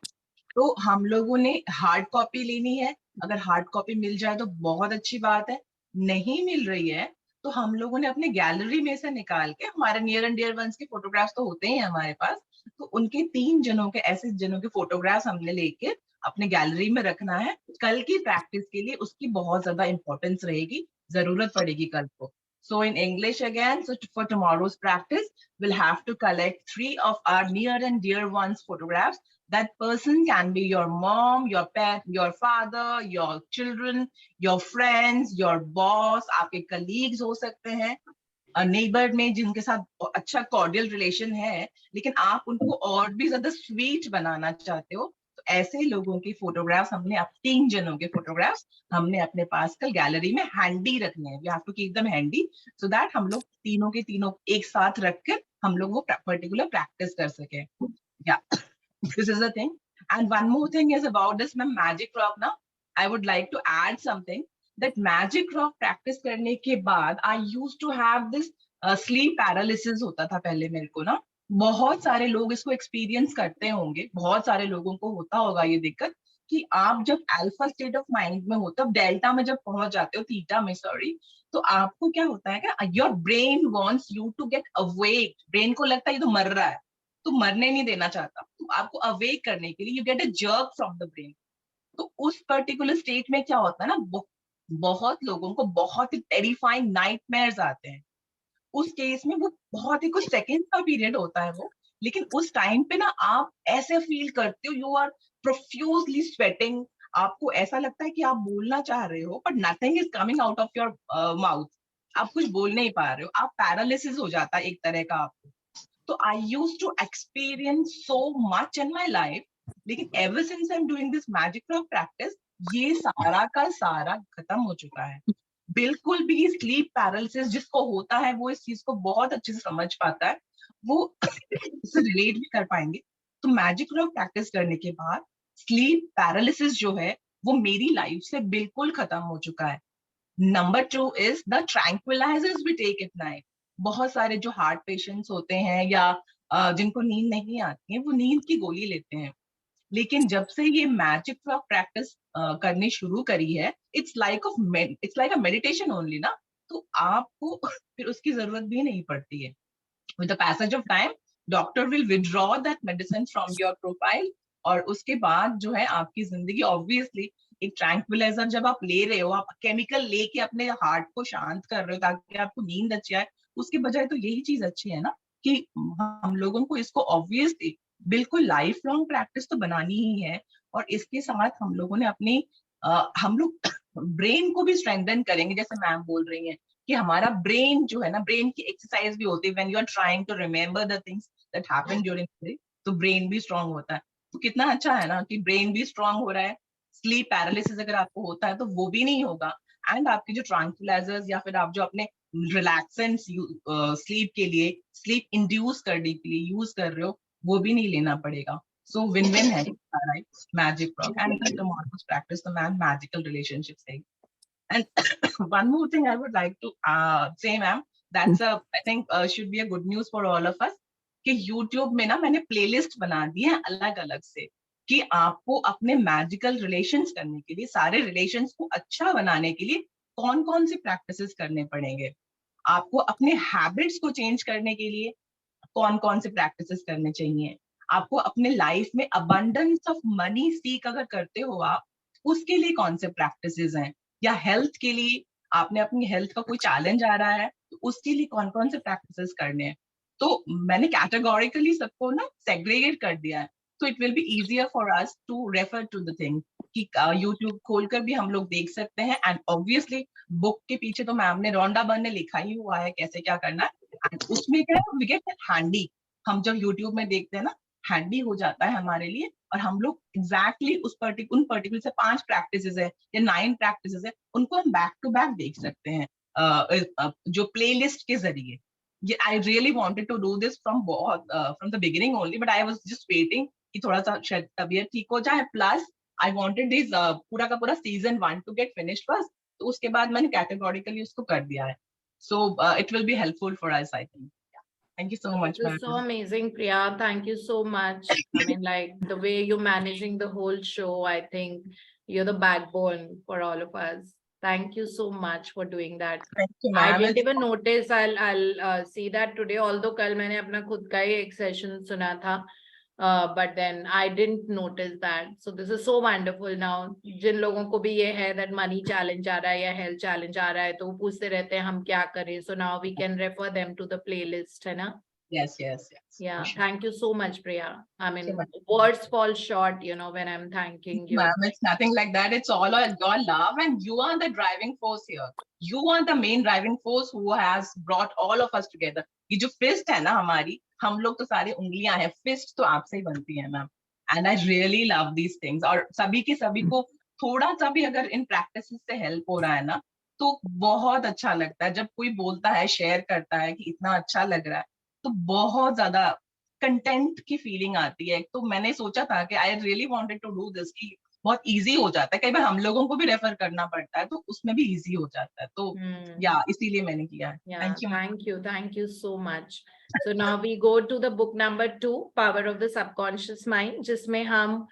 तो हम लोगों ने हार्ड कॉपी लेनी है, अगर हार्ड कॉपी मिल जाए तो बहुत अच्छी बात है, नहीं मिल रही है तो हम लोगों ने अपने गैलरी में से निकाल के, हमारे नियर एंड डियर वंस के फोटोग्राफ्स तो होते ही हैं हमारे पास, तो उनके 3 जनों के, ऐसे जनों के फोटोग्राफ्स हमने लेके अपने गैलरी में रखना है। कल की प्रैक्टिस के लिए उसकी बहुत ज्यादा इंपॉर्टेंस रहेगी, जरूरत पड़ेगी कल को। So in English again, so for tomorrow's practice, we'll have to collect 3 of our near and dear ones photographs. That person can be your mom, your pet, your father, your children, your friends, your boss, आपके colleagues हो सकते हैं, neighbour में जिनके साथ अच्छा cordial relation है, लेकिन आप उनको और भी ज्यादा स्वीट बनाना चाहते हो, तो ऐसे लोगों की फोटोग्राफ्स हमने, 3 जनों के फोटोग्राफ्स हमने अपने पास कल गैलरी में हैंडी रखने हैं। We have to keep them handy so that हम लोग तीनों के तीनों एक साथ रख कर हम लोग वो पर्टिकुलर प्रैक्टिस कर सके। या this is the thing. And one more thing is about this ma'am magic rock ना, I would like to add something that magic rock practice करने के बाद I used to have this sleep paralysis होता था पहले मेरे को ना। बहुत सारे लोग इसको एक्सपीरियंस करते होंगे, बहुत सारे लोगों को होता होगा ये दिक्कत कि आप जब अल्फा स्टेट ऑफ माइंड में हो, तब डेल्टा में जब पहुंच जाते हो, थीटा में सॉरी, तो आपको क्या होता है कि your brain wants you to get awake. Brain को लगता है ये तो मर रहा है, तो मरने नहीं देना चाहता, तो आपको अवेक करने के लिए you get a jerk from the brain. तो उस पर्टिकुलर स्टेट में क्या होता है ना, बहुत लोगों को बहुत ही टेरिफाइंग नाइटमेयर्स आते हैं। उस केस में वो बहुत ही कुछ सेकंड का पीरियड होता है वो, लेकिन उस टाइम पे ना आप ऐसे फील करते हो, यू आर प्रोफ्यूजली स्वेटिंग, आपको ऐसा लगता है कि आप बोलना चाह रहे हो but nothing is coming out of your mouth, आप कुछ बोल नहीं पा रहे हो, आप पैरालिसिस हो जाता है एक तरह का आपको। तो I used to experience so much in my life, लेकिन ever since I am doing this magic rock practice, ये सारा का सारा खत्म हो चुका है। बिल्कुल भी स्लीप पैरालिसिस जिसको होता है वो इस चीज को बहुत अच्छे से समझ पाता है, वो इससे रिलेट भी कर पाएंगे। तो मैजिक रॉक प्रैक्टिस करने के बाद स्लीप पैरालिसिस जो है वो मेरी लाइफ से बिल्कुल खत्म हो चुका है। Number 2 is the tranquillisers we take at night. बहुत सारे जो हार्ट पेशेंट्स होते हैं या जिनको नींद नहीं आती है, वो नींद की गोली लेते हैं, लेकिन जब से ये मैजिक रॉक प्रैक्टिस करनी शुरू करी है, it's like a meditation only ना, तो आपको फिर उसकी जरूरत भी नहीं पड़ती है। With the passage of time doctor will withdraw that medicine from your profile, और उसके बाद जो है आपकी जिंदगी ऑब्वियसली, एक ट्रैंक्विलाइजर जब आप ले रहे हो, आप केमिकल लेके अपने हार्ट को शांत कर रहे हो ताकि आपको नींद अच्छी आए, उसके बजाय तो यही चीज अच्छी है ना कि हम लोगों को इसको ऑब्वियसली बिल्कुल लाइफ लॉन्ग प्रैक्टिस तो बनानी ही है, और इसके साथ हम लोगों ने अपनी हम लोग ब्रेन को भी स्ट्रेंथन करेंगे, जैसे मैम बोल रही हैं कि हमारा ब्रेन जो है ना, ब्रेन की एक्सरसाइज भी होती है when you are trying to remember the things that happened during the day, तो ब्रेन भी स्ट्रांग होता है। तो कितना अच्छा है ना कि ब्रेन भी स्ट्रांग हो रहा है, स्लीप पैरालिसिस अगर आपको होता है तो वो भी नहीं होगा, एंड आपके जो ट्रांक्विलाइजर्स या फिर आप जो अपने रिलैक्सेंट्स स्लीप के लिए, स्लीप इंड्यूस करने के लिए यूज कर रहे हो, वो भी नहीं लेना पड़ेगा। सो विन विन है magic rock and tomorrow's practice the man magical relationships thing. And one more thing I would like to say, ma'am, that's I think should be a good news for all of us कि YouTube में ना मैंने playlist बना दी है अलग अलग से, कि आपको अपने मैजिकल रिलेशंस करने के लिए, सारे रिलेशंस को अच्छा बनाने के लिए कौन कौन से प्रैक्टिसेस करने पड़ेंगे, आपको अपने हैबिट्स को चेंज करने के लिए कौन कौन से प्रैक्टिसेस करने चाहिए, आपको अपने लाइफ में अबंडेंस ऑफ मनी सीक अगर करते हो आप, उसके लिए कौन से प्रैक्टिसेस हैं, या हेल्थ के लिए आपने अपनी हेल्थ का कोई चैलेंज आ रहा है तो उसके लिए कौन कौन से प्रैक्टिसेस करने हैं। तो मैंने कैटेगोरिकली सबको ना सेग्रीगेट कर दिया है, तो it will be easier for us to refer to the thing कि यूट्यूब खोलकर भी हम लोग देख सकते हैं, एंड ऑब्वियसली बुक के पीछे तो मैम ने, रॉन्डा बर्न ने लिखा ही हुआ है कैसे क्या करना है, and उसमें क्या है, वी गेट हैंडी, हम जब यूट्यूब में देखते हैं ना, हैंडी हो जाता है हमारे लिए, और हम लोग एग्जैक्टली उन पर्टिकुलर से 5 प्रैक्टिसेस है या 9 प्रैक्टिसेस है, उनको हम बैक टू बैक देख सकते हैं जो प्लेलिस्ट के जरिए। ये I really wanted to do this from the beginning only, but I was just waiting कि थोड़ा सा शायद तबीयत ठीक हो जाए, प्लस आई वांटेड दिस पूरा का पूरा season 1 to get finished first, तो उसके बाद मैंने कैटेगोरिकली उसको कर दिया है, so it will be helpful for us, I think. Thank you so much, This is ma'am. so amazing, Priya. Thank you so much. I mean, like the way you're managing the whole show, I think you're the backbone for all of us. Thank you so much for doing that. Thank you, I ma'am. didn't even notice. I'll see that today. Although कल मैंने अपना खुद का ही एक session सुना था, but then I didn't notice that. So this is so wonderful now. जिन लोगों को भी ये है that money challenge आ रहा है या health challenge आ रहा है, तो वो पूछते रहते हैं हम क्या करें. So now we can refer them to the playlist, है ना? Yes, yes, yes. Yeah, for sure. thank you so much, Priya. I mean, much. words fall short, when I'm thanking you. Ma'am, it's nothing like that. It's all your love, and you are the driving force here. You are the main driving force who has brought all of us together. ये जो fist है ना हमारी, हम लोग तो सारे उंगलियां हैं. Fist तो आपसे ही बनती है, ma'am. And I really love these things. और सभी के सभी को थोड़ा सा भी अगर इन practices से help हो रहा है ना, तो बहुत अच्छा लगता है. जब कोई बोलता है, share करता है कि इतना अच्छा लग रहा है, तो बहुत ज्यादा कंटेंट की फीलिंग आती है. तो मैंने सोचा था कि I really wanted to do this कि बहुत इजी हो जाता है. कई बार हम लोगों को भी रेफर करना पड़ता है, तो उसमें भी इजी हो जाता है. तो या इसीलिए मैंने किया है. Thank you so much. So now we go to the book number 2, Power of the Subconscious Mind, जिसमें हम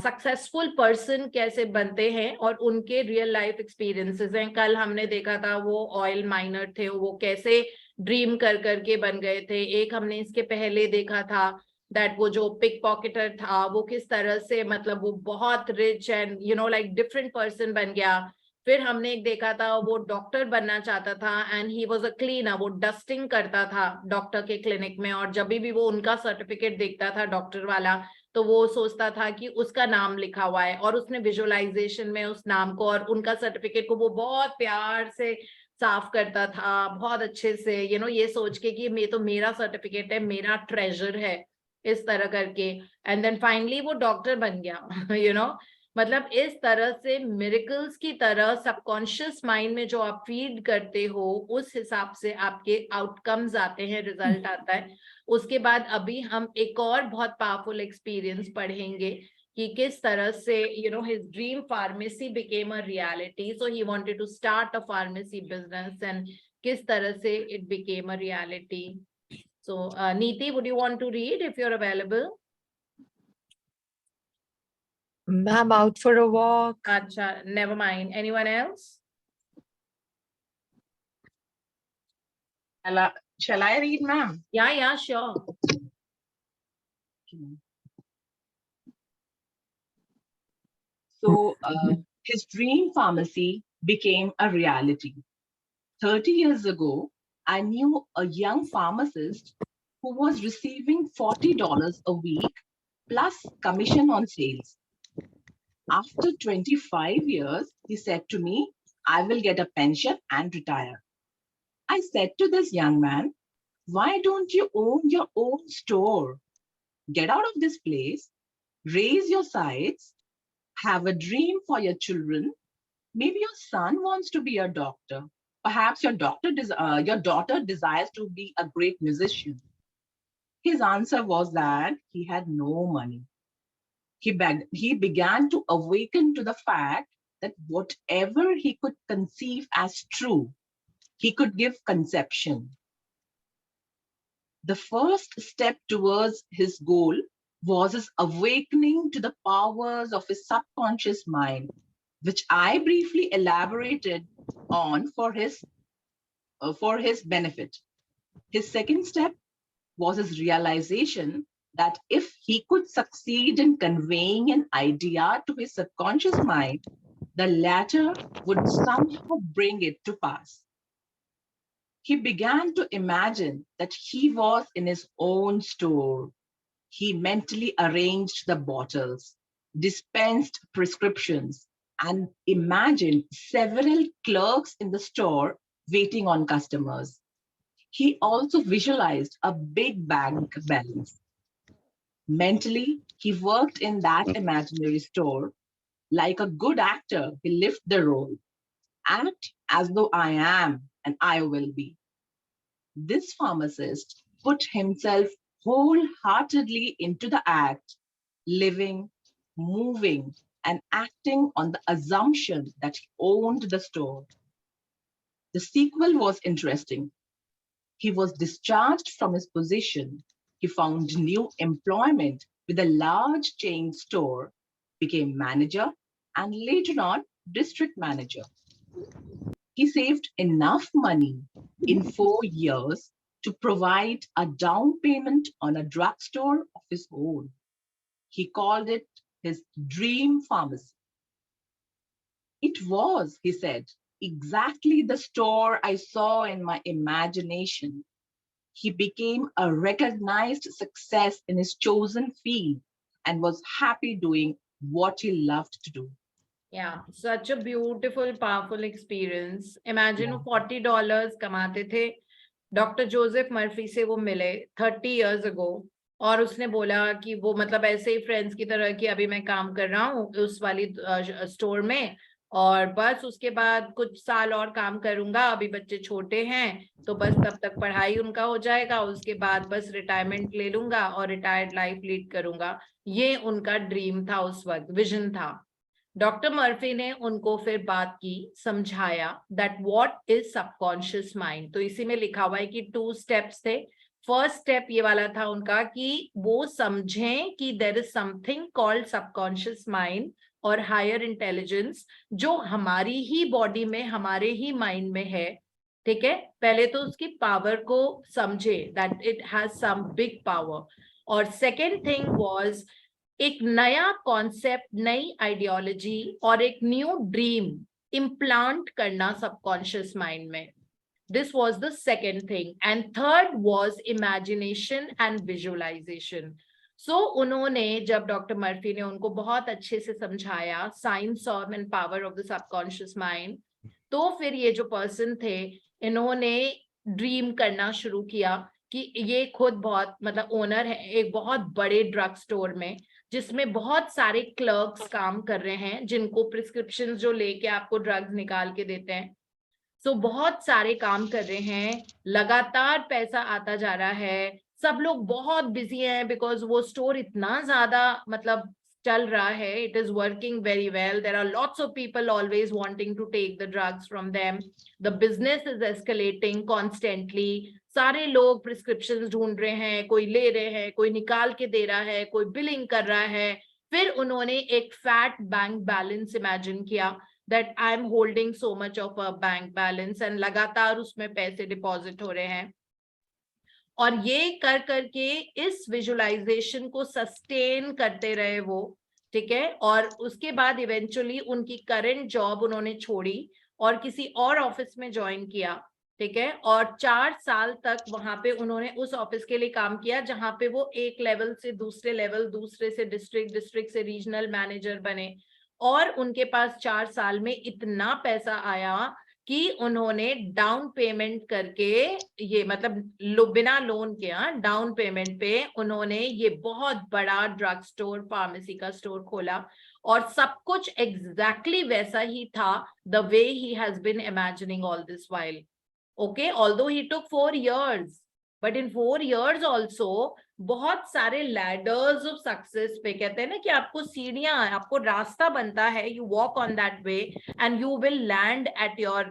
सक्सेसफुल पर्सन कैसे बनते हैं और उनके रियल लाइफ एक्सपीरियंसेस हैं. कल हमने देखा था वो ऑयल माइनर थे, वो कैसे ड्रीम कर करके बन गए थे. एक हमने इसके पहले देखा था दैट वो जो पिक पॉकेटर था वो किस तरह से मतलब वो बहुत rich and like different person बन गया. फिर हमने एक देखा था वो डॉक्टर बनना चाहता था and he was a cleaner, वो डस्टिंग करता था डॉक्टर के क्लिनिक में, और जब भी वो उनका सर्टिफिकेट देखता था डॉक्टर वाला तो वो सोचता था कि उसका नाम लिखा हुआ है, और उसने विजुअलाइजेशन में उस नाम को और उनका सर्टिफिकेट को वो बहुत प्यार से साफ करता था, बहुत अच्छे से ये सोच के कि ये तो मेरा सर्टिफिकेट है, मेरा ट्रेजर है, इस तरह करके. एंड देन फाइनली वो डॉक्टर बन गया. मतलब इस तरह से मिरेकल्स की तरह सबकॉन्शियस माइंड में जो आप फीड करते हो उस हिसाब से आपके आउटकम्स आते हैं, रिजल्ट आता है. उसके बाद अभी हम एक और बहुत पावरफुल एक्सपीरियंस पढ़ेंगे कि किस तरह से his dream pharmacy became a reality. So he wanted to start a pharmacy business and किस तरह से it became a reality. So Neeti, would you want to read if you're available? Ma'am, out for a walk. Acha, never mind. Anyone else? Shall I read, ma'am? Yeah, sure. So his dream pharmacy became a reality. 30 years ago, I knew a young pharmacist who was receiving $40 a week plus commission on sales. After 25 years, he said to me, I will get a pension and retire. I said to this young man, why don't you own your own store? Get out of this place, raise your sights, have a dream for your children. Maybe your son wants to be a doctor. Perhaps your daughter desires to be a great musician. His answer was that he had no money. He began to awaken to the fact that whatever he could conceive as true, he could give conception. The first step towards his goal was his awakening to the powers of his subconscious mind, which I briefly elaborated on for his benefit. His second step was his realization that if he could succeed in conveying an idea to his subconscious mind, the latter would somehow bring it to pass. He began to imagine that he was in his own store. He mentally arranged the bottles, dispensed prescriptions, and imagined several clerks in the store waiting on customers. He also visualized a big bank balance. Mentally, he worked in that imaginary store. Like a good actor, he lived the role. Act as though I am and I will be. This pharmacist put himself wholeheartedly into the act, living, moving, and acting on the assumption that he owned the store. The sequel was interesting. He was discharged from his position. He found new employment with a large chain store, became manager, and later on district manager. He saved enough money in 4 years to provide a down payment on a drugstore of his own. He called it his dream pharmacy. It was, he said, exactly the store I saw in my imagination. He became a recognized success in his chosen field and was happy doing what he loved to do. Yeah, such a beautiful, powerful experience. Imagine Yeah. वो $40 कमाते थे. Doctor Joseph Murphy से वो मिले 30 years ago और उसने बोला कि वो मतलब ऐसे ही फ्रेंड्स की तरह कि अभी मैं काम कर रहा हूँ उस वाली स्टोर में और बस उसके बाद कुछ साल और काम करूंगा, अभी बच्चे छोटे हैं तो बस तब तक पढ़ाई उनका हो जाएगा, उसके बाद बस रिटायरमेंट ले लूंगा और रिटायर्ड लाइफ लीड करूंगा. ये उनका ड्रीम था, उस वक्त विजन था. डॉक्टर मर्फी ने उनको फिर बात की, समझाया that what is subconscious mind. तो इसी में लिखा हुआ है कि 2 स्टेप्स थे. फर्स्ट स्टेप ये वाला था उनका कि वो समझें कि there is something called subconscious mind और हायर इंटेलिजेंस जो हमारी ही बॉडी में, हमारे ही माइंड में है. ठीक है, पहले तो उसकी पावर को समझे that it has some big power. और सेकेंड थिंग वाज एक नया कॉन्सेप्ट, नई आइडियोलॉजी और एक न्यू ड्रीम इम्प्लांट करना सबकॉन्शियस माइंड में. This was the second thing. And third was imagination and visualisation. So उन्होंने, जब डॉक्टर मर्फी ने उनको बहुत अच्छे से समझाया science of and power of the subconscious mind, तो फिर ये जो पर्सन थे इन्होंने ड्रीम करना शुरू किया कि ये खुद बहुत मतलब ओनर है एक बहुत बड़े ड्रग स्टोर में जिसमें बहुत सारे क्लर्क्स काम कर रहे हैं जिनको प्रिस्क्रिप्शन जो लेके आपको ड्रग्स निकाल के देते हैं. सो बहुत सारे काम कर रहे हैं, लगातार पैसा आता जा रहा है, सब लोग बहुत बिजी हैं बिकॉज वो स्टोर इतना ज्यादा मतलब चल रहा है. It is working very well. There are lots of people always wanting to take the drugs from them. The business is escalating constantly. सारे लोग प्रिस्क्रिप्शंस ढूंढ रहे हैं, कोई ले रहे हैं, कोई निकाल के दे रहा है, कोई बिलिंग कर रहा है. फिर उन्होंने एक फैट बैंक बैलेंस इमेजिन किया that I am holding so much of a bank balance and लगातार उसमें पैसे डिपॉजिट हो रहे हैं. और ये कर करके इस विजुअलाइजेशन को सस्टेन करते रहे वो. ठीक है, और उसके बाद इवेंचुअली उनकी करंट जॉब उन्होंने छोड़ी और किसी और ऑफिस में ज्वाइन किया. ठीक है, और 4 साल तक वहां पे उन्होंने उस ऑफिस के लिए काम किया जहां पे वो एक लेवल से दूसरे लेवल, दूसरे से डिस्ट्रिक्ट, डिस्ट्रिक्ट से रीजनल मैनेजर बने. और उनके पास 4 साल में इतना पैसा आया कि उन्होंने डाउन पेमेंट करके ये मतलब बिना लोन के डाउन पेमेंट पे उन्होंने ये बहुत बड़ा ड्रग स्टोर, फार्मेसी का स्टोर खोला. और सब कुछ एग्जैक्टली वैसा ही था the way he has been imagining all this while. Okay, although he took 4 years, but in 4 years also बहुत सारे ladders of success पे, कहते हैं ना कि आपको सीढ़ियां, आपको रास्ता बनता है, you walk on that way and you will land at your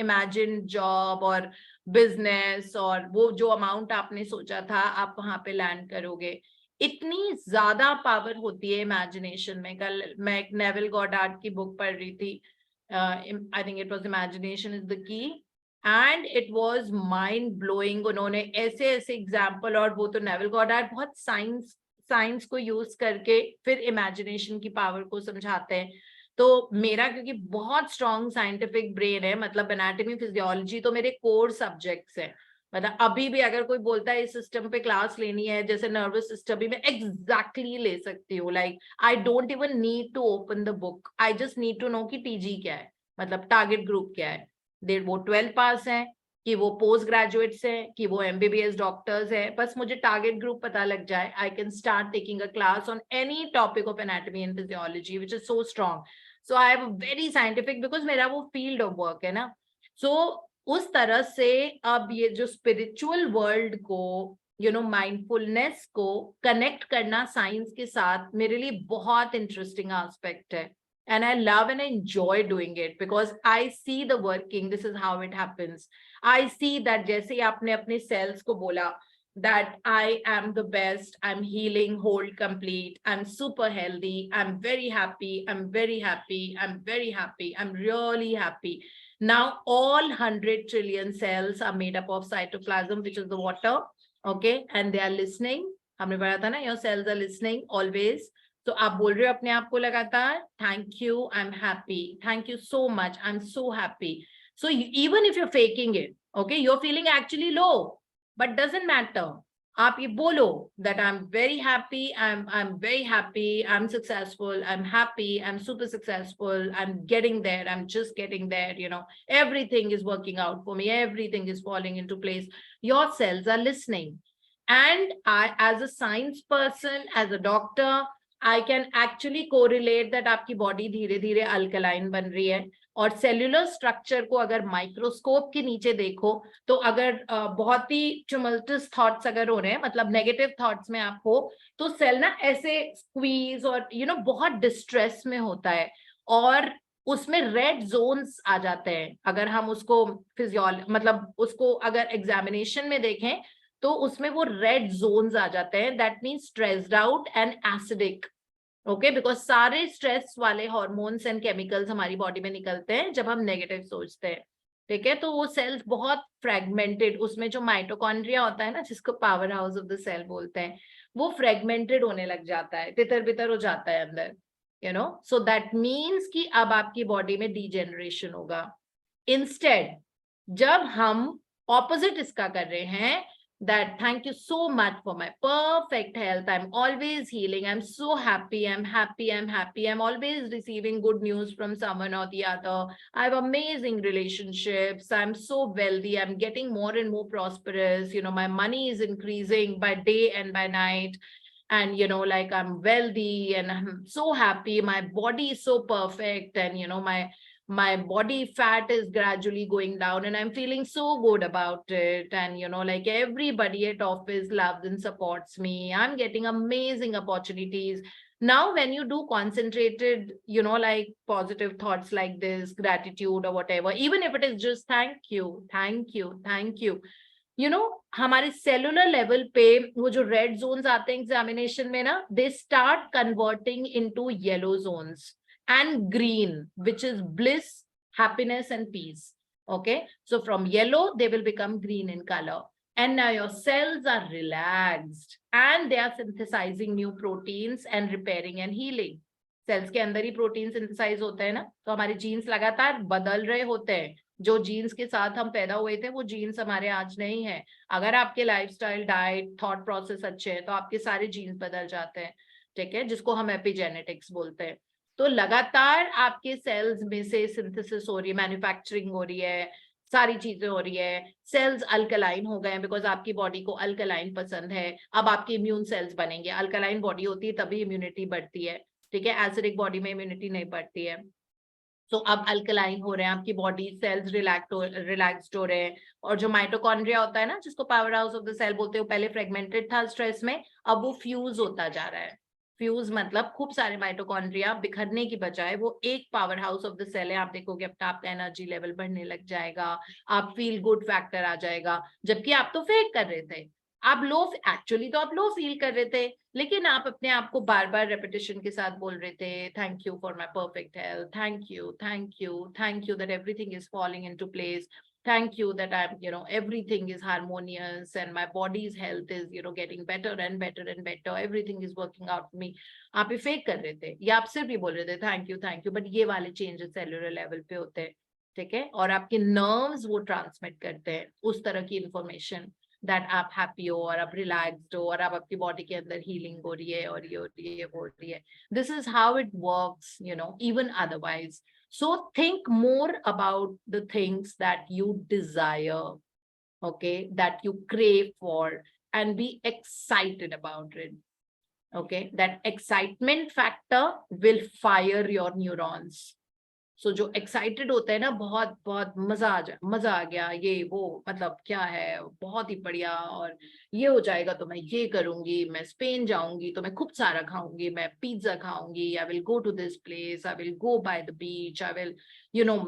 imagined job और business और वो जो amount आपने सोचा था आप वहां पे land करोगे. इतनी ज्यादा पावर होती है इमेजिनेशन में. कल मैं एक नेविल गॉडार्ड की बुक पढ़ रही थी, I think it was imagination is the key, and it was mind blowing. उन्होंने ऐसे ऐसे एग्जाम्पल, और वो तो नेविल गॉडार्ड बहुत साइंस को यूज करके फिर इमेजिनेशन की पावर को समझाते हैं. तो मेरा क्योंकि बहुत स्ट्रॉन्ग साइंटिफिक ब्रेन है, मतलब एनाटॉमी फिजियोलॉजी तो मेरे कोर सब्जेक्ट्स है. मतलब अभी भी अगर कोई बोलता है इस सिस्टम पे क्लास लेनी है, जैसे नर्वस सिस्टम भी, मैं एग्जैक्टली ले सकती हूँ. Like I don't even need to open the book, I just need to know कि टीजी क्या है, मतलब टारगेट ग्रुप क्या है, वो 12 पास हैं कि वो पोस्ट ग्रेजुएट्स हैं कि वो एमबीबीएस डॉक्टर्स हैं. बस मुझे टारगेट ग्रुप पता लग जाए, I can start taking a class on any topic of anatomy and physiology which is so strong. So I have a very scientific, because मेरा वो फील्ड ऑफ वर्क है ना. सो उस तरह से अब ये जो स्पिरिचुअल वर्ल्ड को, माइंडफुलनेस को कनेक्ट करना साइंस के साथ मेरे लिए बहुत इंटरेस्टिंग एस्पेक्ट है. And I love and I enjoy doing it because I see the working. This is how it happens. I see that जैसे आपने अपने cells को बोला that I am the best, I'm healing whole complete, I'm super healthy, I'm very happy, I'm very happy, I'm very happy, I'm really happy. Now all 100 trillion cells are made up of cytoplasm, which is the water, okay, and they are listening. हमने पढ़ा था ना, your cells are listening always. तो आप बोल रहे हो अपने आप को लगातार, thank you, I'm happy, thank you so much, I'm so happy. So even if you're faking it, okay, you're feeling actually low, but doesn't matter. आप ये बोलो that I'm very happy, I'm very happy, I'm successful, I'm happy, I'm super successful, I'm getting there, I'm just getting there, you know, everything is working out for me, everything is falling into place. Your cells are listening. And I, as a science person, as a doctor, I can actually correlate that आपकी body धीरे धीरे alkaline बन रही है. और cellular structure को अगर microscope के नीचे देखो तो अगर बहुत ही tumultuous थॉट्स अगर हो रहे हैं, मतलब नेगेटिव थॉट्स में आप हो, तो सेल ना ऐसे स्क्वीज और बहुत डिस्ट्रेस में होता है और उसमें रेड जोन्स आ जाते हैं. अगर हम उसको मतलब उसको अगर एग्जामिनेशन में देखें तो उसमें वो रेड जोन्स आ जाते हैं. That means stressed out and acidic. Okay, because सारे स्ट्रेस वाले हॉर्मोन्स एंड केमिकल्स हमारी बॉडी में निकलते हैं जब हम नेगेटिव सोचते हैं. ठीक है, तो वो सेल्स बहुत फ्रेगमेंटेड, उसमें जो माइटोकॉन्ड्रिया होता है ना, जिसको powerhouse of the cell बोलते हैं, वो फ्रेगमेंटेड होने लग जाता है, तितर बितर हो जाता है अंदर, सो दैट मीन्स कि अब आपकी बॉडी में डीजेनरेशन होगा. इंस्टेड जब हम ऑपोजिट इसका कर रहे हैं, that thank you so much for my perfect health, I'm always healing, I'm so happy, I'm happy, I'm happy, I'm always receiving good news from someone or the other, I have amazing relationships, I'm so wealthy, I'm getting more and more prosperous, my money is increasing by day and by night, and like I'm wealthy and I'm so happy, my body is so perfect, and my body fat is gradually going down and I'm feeling so good about it, and like everybody at office loves and supports me, I'm getting amazing opportunities. Now when you do concentrated like positive thoughts like this, gratitude or whatever, even if it is just thank you, thank you, thank you, हमारे cellular level पे वो जो red Jones आते हैं examination में ना, they start converting into yellow zones and green, which is bliss, happiness and peace. Okay, so from yellow they will become green in color, and now your cells are relaxed and they are synthesizing new proteins and repairing and healing. Cells के अंदर ही protein synthesise होते हैं ना, तो हमारे jeans लगातार बदल रहे होते हैं. जो जीन्स के साथ हम पैदा हुए थे वो जीन्स हमारे आज नहीं है. अगर आपके लाइफस्टाइल, डाइट, थॉट प्रोसेस अच्छे हैं तो आपके सारे जीन्स बदल जाते हैं. ठीक है, जिसको हम एपिजेनेटिक्स बोलते हैं. तो लगातार आपके सेल्स में से सिंथेसिस हो रही है, मैन्युफैक्चरिंग हो रही है, सारी चीजें हो रही है. सेल्स अल्कलाइन हो गए हैं बिकॉज आपकी बॉडी को अल्कलाइन पसंद है. अब आपके इम्यून सेल्स बनेंगे. अल्कलाइन बॉडी होती है तभी इम्यूनिटी बढ़ती है. ठीक है, एसिडिक बॉडी में इम्यूनिटी नहीं बढ़ती है. तो अब अल्कलाइन हो रहे हैं आपकी बॉडी, सेल्स रिलैक्स्ड हो रहे हैं. और जो माइटोकॉन्ड्रिया होता है ना, जिसको powerhouse of the cell बोलते हैं, पहले फ्रेगमेंटेड था स्ट्रेस में, अब वो फ्यूज होता जा रहा है. फ्यूज मतलब खूब सारे माइटोकॉन्ड्रिया बिखरने की बजाय वो एक powerhouse of the cell है. आप देखोगे अपना आपका एनर्जी लेवल बढ़ने लग जाएगा, आप फील गुड फैक्टर आ जाएगा. जबकि आप तो फेक कर रहे थे, आप लो, एक्चुअली तो आप लो फील कर रहे थे, लेकिन आप अपने आप को बार बार रेपिटेशन के साथ बोल रहे थे, thank you for my perfect health, thank you, thank you, thank you that everything is falling into place, thank you that I'm everything is harmonious and my body's health is getting better and better and better, everything is working out for me. आप ये fake कर रहे थे या आप सिर्फ भी बोल रहे थे थैंक यू, बट ये वाले चेंजेस सेलुलर लेवल पे होते हैं. ठीक है, और आपके नर्व्स वो ट्रांसमिट करते हैं उस तरह की इंफॉर्मेशन दैट आप हैप्पी हो और आप रिलैक्स्ड हो और आप आपकी बॉडी के अंदर हीलिंग हो रही है और ये हो रही है, वो हो रही है. This is how it works even otherwise. So think more about the things that you desire, okay, that you crave for, and be excited about it. Okay, that excitement factor will fire your neurons. सो जो excited होता है ना, बहुत बहुत मजा आ गया, ये वो मतलब क्या है, बहुत ही बढ़िया, और ये हो जाएगा तो मैं ये करूंगी, मैं स्पेन जाऊंगी तो मैं खूब सारा खाऊंगी, मैं पिज्जा खाऊंगी, I will go to this place, I will go by the beach, I will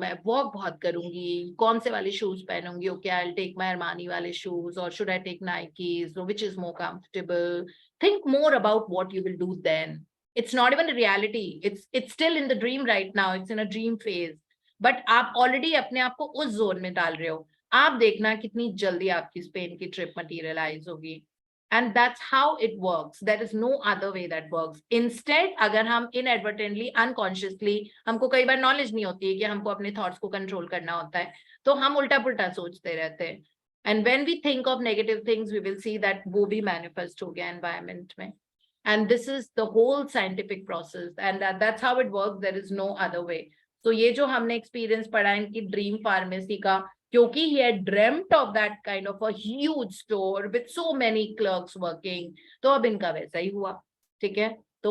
मैं वॉक बहुत करूंगी, कौन से वाले शूज पहनूंगी, okay I will take my Armani वाले शूज, और should I take Nikes, which is more comfortable. Think more about what you will do then. It's not even a reality. It's still in the dream right now. It's in a dream phase. But आप already अपने आप को उस zone में डाल रहे हो. आप देखना कितनी जल्दी आपकी स्पेन की ट्रिप मटीरियलाइज होगी. And that's how it works. There is no other way that works. Instead, अगर हम inadvertently, unconsciously, हमको कई बार नॉलेज नहीं होती है कि हमको अपने थॉट्स को कंट्रोल करना होता है, तो हम उल्टा पुल्टा सोचते रहते हैं. And when we think of negative things, we will see that वो भी manifest हो गया environment में. And this is the whole scientific process, and that's how it works. There is no other way. So ये जो हमने experience पढ़ा इनकी dream pharmacy का, क्योंकि he had dreamt of that kind of a huge store with so many clerks working, तो अब इनका वैसा ही हुआ. ठीक है, तो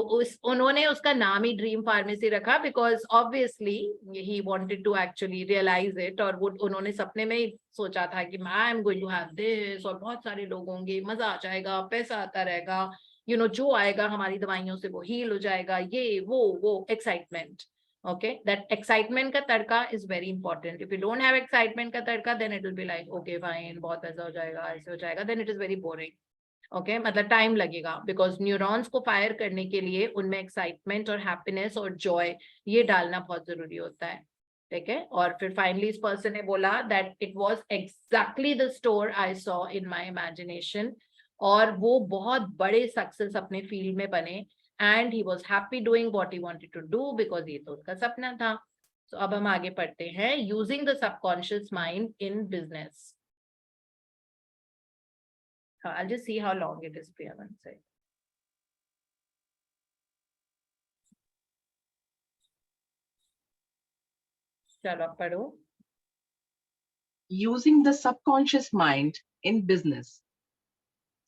उन्होंने उसका नाम ही ड्रीम फार्मेसी रखा, because obviously he wanted to actually realise it, और वो उन्होंने सपने में ही सोचा था कि I am going to have this, और बहुत सारे लोग होंगे, मजा आ जाएगा, पैसा आता रहेगा, जो आएगा हमारी दवाइयों से वो हील हो जाएगा, ये वो एक्साइटमेंट. ओके, दैट एक्साइटमेंट का तड़का is very important. If you don't have excitement का तड़का, then it will be like okay fine, बहुत पैसा हो जाएगा, ऐसे हो जाएगा, then it is very boring. Okay, मतलब टाइम लगेगा, बिकॉज न्यूरॉन्स को फायर करने के लिए उनमें एक्साइटमेंट और हैप्पीनेस और जॉय ये डालना बहुत जरूरी होता है. ठीक है, और फिर फाइनली इस पर्सन ने बोला that it was exactly the store I saw in my imagination, और वो बहुत बड़े सक्सेस अपने फील्ड में बने, and he was happy doing what he wanted to do, because ये तो उसका सपना था. तो अब हम आगे पढ़ते हैं, using the subconscious mind in business. I'll just see how long it is, Priya, one sec. चलो पढ़ो. Using the subconscious mind in business.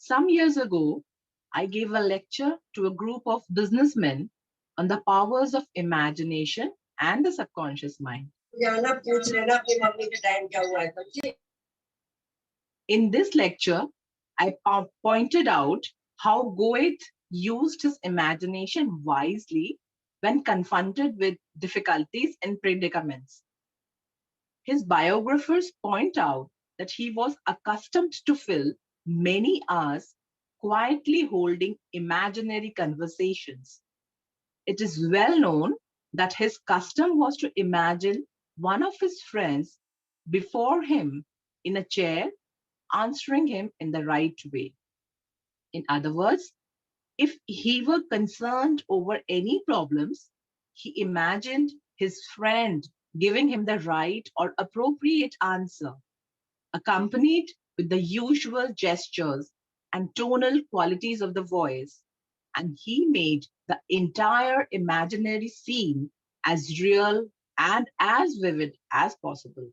Some years ago, I gave a lecture to a group of businessmen on the powers of imagination and the subconscious mind. In this lecture, I pointed out how Goethe used his imagination wisely when confronted with difficulties and predicaments. His biographers point out that he was accustomed to fill many hours quietly holding imaginary conversations. It is well known that his custom was to imagine one of his friends before him in a chair, answering him in the right way. In other words, if he were concerned over any problems, he imagined his friend giving him the right or appropriate answer, accompanied with the usual gestures and tonal qualities of the voice, and he made the entire imaginary scene as real and as vivid as possible.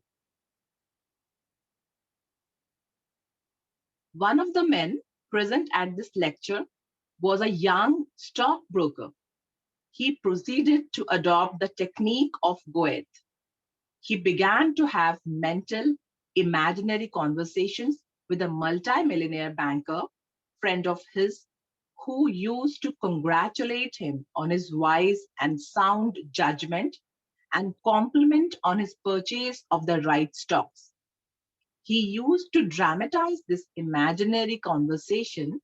One of the men present at this lecture was a young stockbroker. He proceeded to adopt the technique of Goethe. He began to have mental, imaginary conversations with a multi-millionaire banker, friend of his, who used to congratulate him on his wise and sound judgment and compliment on his purchase of the right stocks. He used to dramatize this imaginary conversation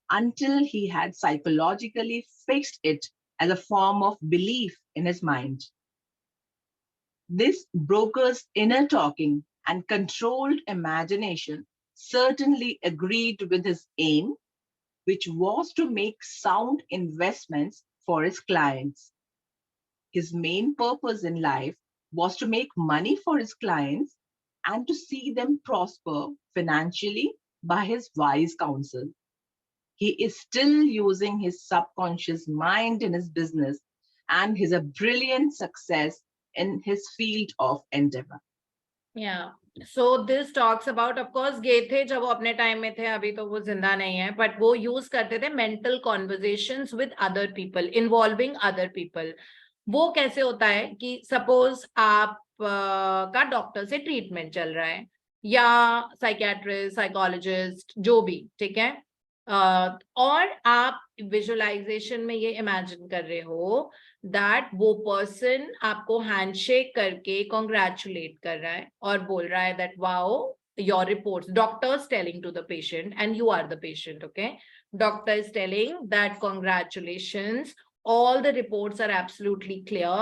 until he had psychologically fixed it as a form of belief in his mind. This broker's inner talking and controlled imagination certainly agreed with his aim, which was to make sound investments for his clients. His main purpose in life was to make money for his clients and to see them prosper financially by his wise counsel. He is still using his subconscious mind in his business, and he's a brilliant success in his field of endeavor. Yeah. So this talks about, of course, गे थे जब वो अपने time में थे, अभी तो वो जिंदा नहीं है, but वो यूज करते थे mental conversations with other people, involving other people. वो कैसे होता है कि सपोज आप का डॉक्टर से ट्रीटमेंट चल रहा है या साइकियाट्रिस्ट, साइकोलॉजिस्ट, जो भी, ठीक है, और आप विजुअलाइजेशन में ये इमेजिन कर रहे हो दैट वो पर्सन आपको हैंडशेक करके कॉन्ग्रेचुलेट कर रहा है और बोल रहा है that wow your reports, doctors telling to the patient and you are the patient, okay, doctor is telling that congratulations, all the reports are absolutely clear,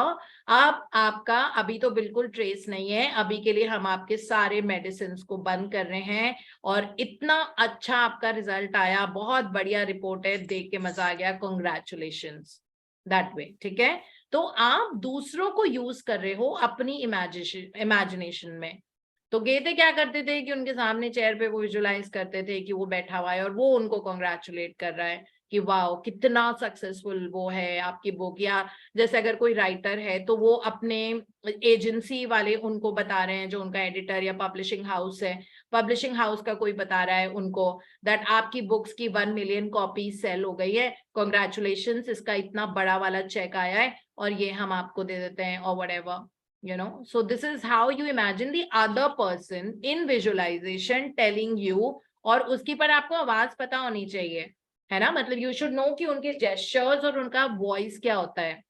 अब आपका अभी तो बिल्कुल ट्रेस नहीं है, अभी के लिए हम आपके सारे मेडिसिन को बंद कर रहे हैं और इतना अच्छा आपका रिजल्ट आया, बहुत बढ़िया रिपोर्ट है, देख के मजा आ गया, कॉन्ग्रेचुलेशंस, दैट वे, ठीक है। तो आप दूसरों को यूज कर रहे हो अपनी इमेजिनेशन में। तो गेते क्या करते थे कि उनके सामने चेयर पे वो विजुलाइज करते थे कि वो बैठा हुआ है और वो उनको कॉन्ग्रेचुलेट कर रहा है कि वाओ कितना सक्सेसफुल वो है आपकी बुक, या जैसे अगर कोई राइटर है तो वो अपने एजेंसी वाले उनको बता रहे हैं, जो उनका एडिटर या पब्लिशिंग हाउस है, पब्लिशिंग हाउस का कोई बता रहा है उनको दैट आपकी बुक्स की 1 मिलियन कॉपी सेल हो गई है, कॉन्ग्रेचुलेशंस, इसका इतना बड़ा वाला चेक आया है और ये हम आपको दे देते हैं और whatever, you know. So this is how you imagine the other person in visualization telling you, और उसकी पर आपको आवाज पता होनी चाहिए, है ना, मतलब यू शुड नो कि उनके जेस्चर्स और उनका वॉइस क्या होता है,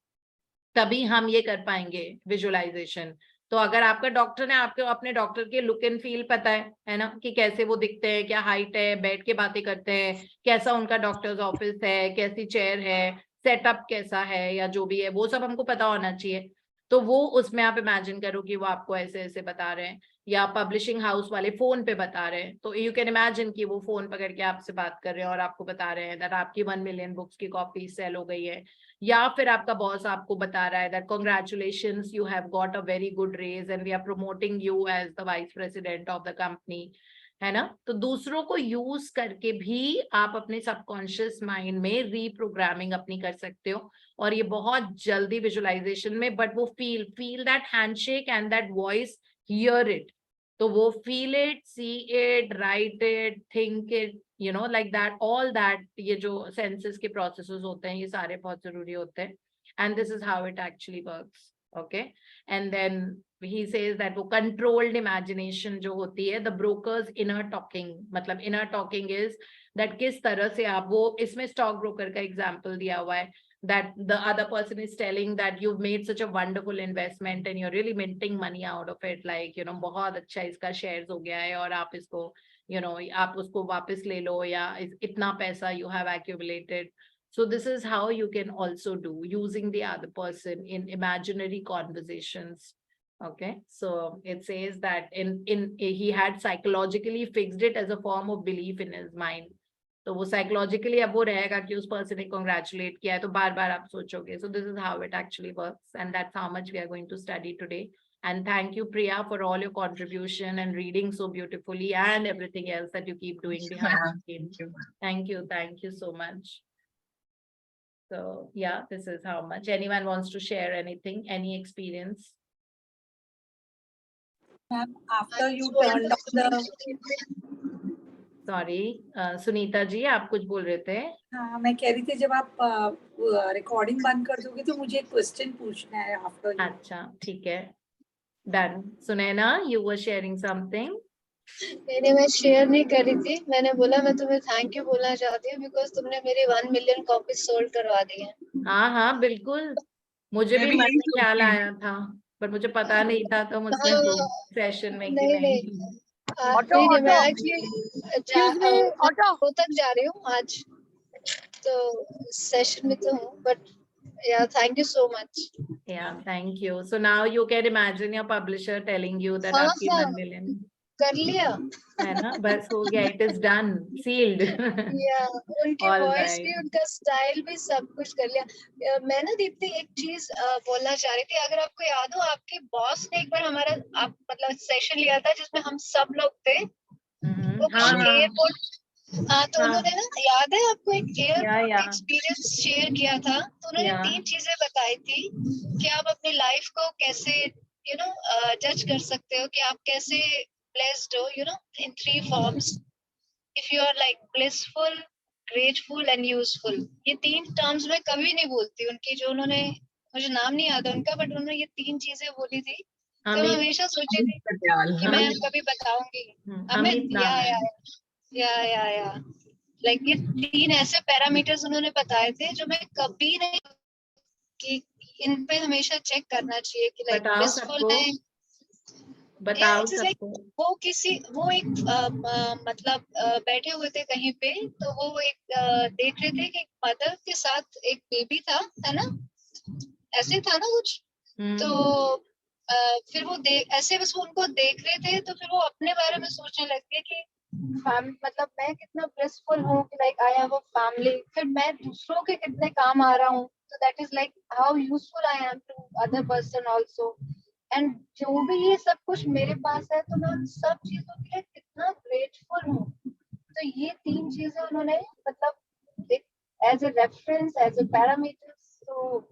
तभी हम ये कर पाएंगे विजुअलाइजेशन। तो अगर आपका डॉक्टर ने आपको अपने डॉक्टर के लुक एंड फील पता है ना, कि कैसे वो दिखते हैं, क्या हाइट है, बैठ के बातें करते हैं, कैसा उनका डॉक्टर्स ऑफिस है, कैसी चेयर है, सेटअप कैसा है, या जो भी है वो सब हमको पता होना चाहिए। तो वो उसमें आप इमेजिन करो कि वो आपको ऐसे ऐसे बता रहे हैं, या पब्लिशिंग हाउस वाले फोन पे बता रहे हैं, तो यू कैन इमेजिन कि वो फोन पकड़ के आपसे बात कर रहे हैं और आपको बता रहे हैं दैट आपकी 1 मिलियन बुक्स की कॉपी सेल हो गई है, या फिर आपका बॉस आपको बता रहा है that congratulations you have got a very good raise and we are promoting you as the vice president of the company, है ना। तो दूसरों को यूज करके भी आप अपने सबकॉन्शियस माइंड में रीप्रोग्रामिंग अपनी कर सकते हो, और ये बहुत जल्दी विजुअलाइजेशन में, बट वो feel that handshake and that voice, here it, तो वो feel it, see it, right it, think it, you know, like that, all that, ये जो senses के processes होते हैं ये सारे बहुत जरूरी होते हैं, and this is how it actually works, okay. And then he says that वो controlled imagination जो होती है, the broker's inner talking, मतलब inner talking is that किस तरह से आप, वो इसमें stock broker का example दिया हुआ है, that the other person is telling that you've made such a wonderful investment and you're really minting money out of it, like you know बहुत अच्छा इसका shares हो गया है और आप इसको you know आप उसको वापस ले लो, या इतना पैसा you have accumulated. So this is how you can also do using the other person in imaginary conversations, okay. So it says that in he had psychologically fixed it as a form of belief in his mind. तो वो psychologically अब वो रहेगा कि उस person ने congratulate किया है तो बार बार आप सोचोगे. So this is how it actually works and that's how much we are going to study today. And thank you, Priya, for all your contribution and reading so beautifully and everything else that you keep doing behind the scenes. Thank you so much. So yeah, this is how much. Anyone wants to share anything, any experience? Ma'am, after you turned off the Sorry, Sunita ji आप कुछ बोल रहे थे. हाँ, मैं कह रही थी जब आप रिकॉर्डिंग बंद कर दोगे तो मुझे एक क्वेश्चन पूछना है आफ्टर. अच्छा ठीक है, done. Sunaina, you were sharing something. मैंने मैं शेयर नहीं कर रही थी, मैंने बोला मैं तुम्हें थैंक यू बोलना चाहती हूँ बिकॉज तुमने मेरी 1 मिलियन कॉपी सोल्ड करवा दी है. हाँ हाँ बिल्कुल, मुझे मैं भी भी मन यही में ख्याल सोचती हूँ. आया था पर मुझे पता नहीं था तो मुझसे हाँ, सेशन में कि नहीं नहीं. नहीं नहीं, मैं एक्चुअली तक जा रही हूँ आज तो सेशन में तो हूँ, but yeah, thank you so much. Yeah, thank you. So now you can imagine your publisher telling you that हाँ, आपकी हाँ. 1 million कर लिया. है ना, बस हो गया, it is done, sealed. उनकी All वॉइस right. भी, उनका स्टाइल भी, सब कुछ कर लिया. मैं ना दीप्ति एक चीज बोलना चाह रही थी. अगर आपको याद हो, आपके बॉस ने एक बार हमारा मतलब सेशन लिया था जिसमें हम सब लोग थे. वो कुछ हाँ एयरपोर्ट. हाँ, तो उन्होंने ना, याद है आपको, एक एयरपोर्ट या एक्सपीरियंस शेयर किया था. तो उन्होंने या 3 चीजें बताई थी कि आप अपनी लाइफ को कैसे जज कर सकते हो, कि आप कैसे ब्लेस्ड हो, in 3 forms. If you are like blissful, grateful and useful. ये 3 टर्म्स मैं कभी नहीं बोलती उनकी, जो उन्होंने मुझे नाम नहीं याद उनका, बट उन्होंने ये 3 चीजें बोली थी, तो मैं अमित हमेशा सोची थी पटियाल, कि हाँ। मैं कभी बताऊंगी। अमित अमित, नाम है। या लाइक ये 3 ऐसे पैरामीटर्स उन्होंने बताए थे जो मैं कभी नहीं, कि इन पे हमेशा चेक करना चाहिए कि लाइक बताओ ब्लिसफुल सबको, है। बताओ इट्स लाइक सबको। वो एक मतलब बैठे हुए थे कहीं पे, तो वो एक देख रहे थे कि एक मदर के साथ एक बेबी था, है ना, ऐसे था ना कुछ। तो फिर वो ऐसे बस वो उनको देख रहे थे, तो फिर वो अपने बारे में सोचने लग गए कि मतलब मैं कितना ब्लिसफुल हूँ कि like I have a family, फिर मैं दूसरों के कितने काम आ रहा हूँ, तो that is like how useful I am to other person also. And जो भी ये सब कुछ मेरे पास है, तो मैं उन सब चीजों के लिए कितना ग्रेटफुल हूँ। तो ये 3 चीजें उन्होंने मतलब as a reference, as a parameters, तो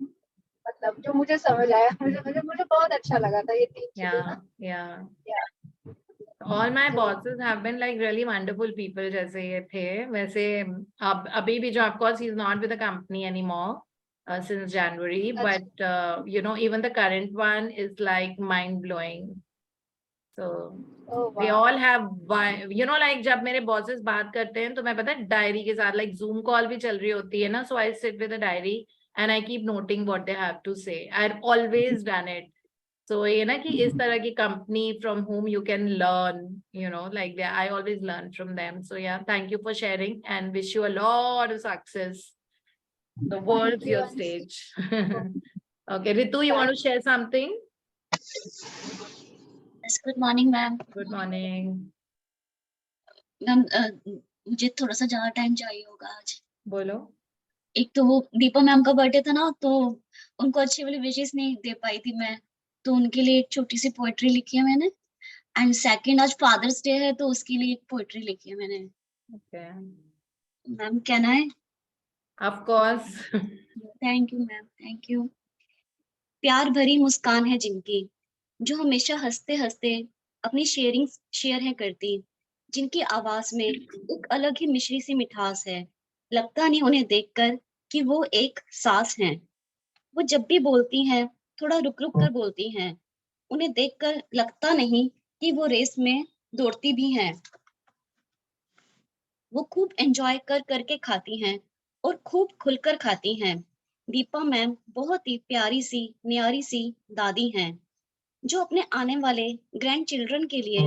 मतलब जो मुझे समझ आया, मुझे बहुत अच्छा लगा था ये 3 चीजें ना। या all my bosses have been like really wonderful people जैसे ये थे। वैसे अब अभी भी जो, of course he's not with the company anymore since January, but you know, even the current one is like mind blowing. So they all have, you know, like जब मेरे bosses बात करते हैं तो मैं पता है डायरी के साथ, like zoom call भी चल रही होती है ना, so I sit with a diary and I keep noting what they have to say. I've always done it. So ये ना कि इस तरह की company from whom you can learn, you know, like that, I always learn from them. So yeah, thank you for sharing and wish you a lot of success. The world's your stage. Okay, Ritu, you want to share something? Yes, good morning, ma'am. Good morning. Ma'am मुझे थोड़ा सा ज्यादा time चाहिए होगा आज। बोलो। एक तो वो दीपा मैम का बर्थडे था ना, तो उनको अच्छी वाली विशेस नहीं दे पाई थी मैं, तो उनके लिए एक छोटी सी पोएट्री लिखी है मैंने। एंड सेकंड, आज फादर्स डे है, तो उसके लिए एक पोएट्री लिखी है मैंने। Okay. Ma'am can I? Of course. Thank you ma'am, thank you. प्यार भरी मुस्कान है जिनकी, जो हमेशा हंसते हंसते अपनी शेयर है करती, जिनकी आवाज में एक अलग ही मिश्री सी मिठास है। लगता नहीं उन्हें देखकर कि वो एक सांस हैं। वो जब भी बोलती हैं थोड़ा रुक रुक कर बोलती हैं। उन्हें देखकर लगता नहीं कि वो रेस में दौड़ती भी हैं। वो खूब एंजॉय कर करके खाती हैं और खूब खुलकर खाती हैं। दीपा मैम बहुत ही प्यारी सी न्यारी सी दादी हैं, जो अपने आने वाले ग्रैंड चिल्ड्रन के लिए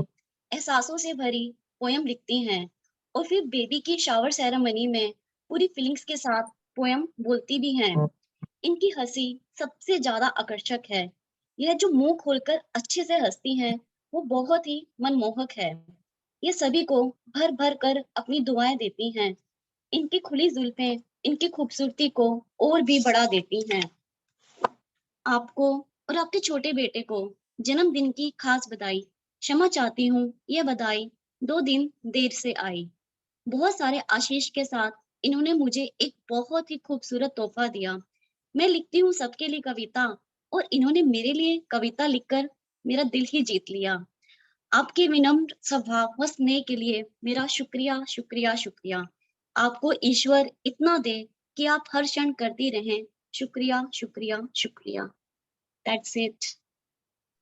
एहसासों से भरी पोयम लिखती हैं और फिर बेबी की शावर सेरेमनी में पूरी फीलिंग्स के साथ पोयम बोलती भी हैं। इनकी हंसी सबसे ज्यादा आकर्षक है। यह जो मुंह खोलकर अच्छे से हंसती हैं, वो बहुत ही मनमोहक है। ये सभी को भर भर कर अपनी दुआएं देती हैं। इनकी खुली जुल्फें इनकी खूबसूरती को और भी बढ़ा देती हैं। आपको और आपके छोटे बेटे को जन्मदिन की खास बधाई। क्षमा चाहती हूँ, यह बधाई 2 दिन देर से आई। बहुत सारे आशीष के साथ इन्होंने मुझे एक बहुत ही खूबसूरत तोहफा दिया। मैं लिखती हूँ सबके लिए कविता, और इन्होंने मेरे लिए कविता लिखकर मेरा दिल ही जीत लिया। आपके विनम्र स्वभाव व स्नेह के लिए मेरा शुक्रिया शुक्रिया शुक्रिया। आपको ईश्वर इतना दे कि आप हर क्षण करती रहें। शुक्रिया शुक्रिया शुक्रिया। That's it.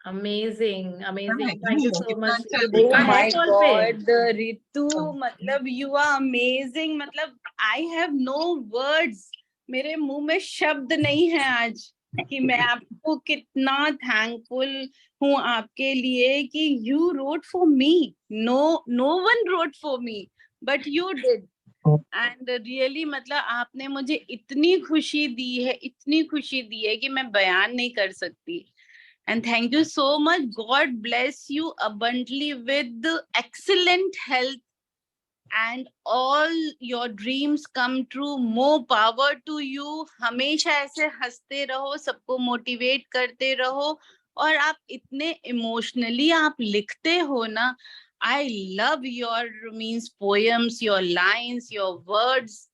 Amazing, amazing. Right. Thank you so much. कितना अच्छा ये लिखा Oh लिखा है my कॉल पे? God, Ritu, मतलब you are amazing. मतलब I have no words. मेरे मुंह में शब्द नहीं है आज कि मैं आपको कितना थैंकफुल हूँ आपके लिए कि you wrote for me. No one wrote for me, but you did. And really मतलब आपने मुझे इतनी खुशी दी है कि मैं बयान नहीं कर सकती. And thank you so much. God bless you abundantly with excellent health and all your dreams come true. More power to you. हमेशा ऐसे हंसते रहो, सबको मोटिवेट करते रहो, और आप इतने इमोशनली आप लिखते हो ना. I love your poems, your lines, your words,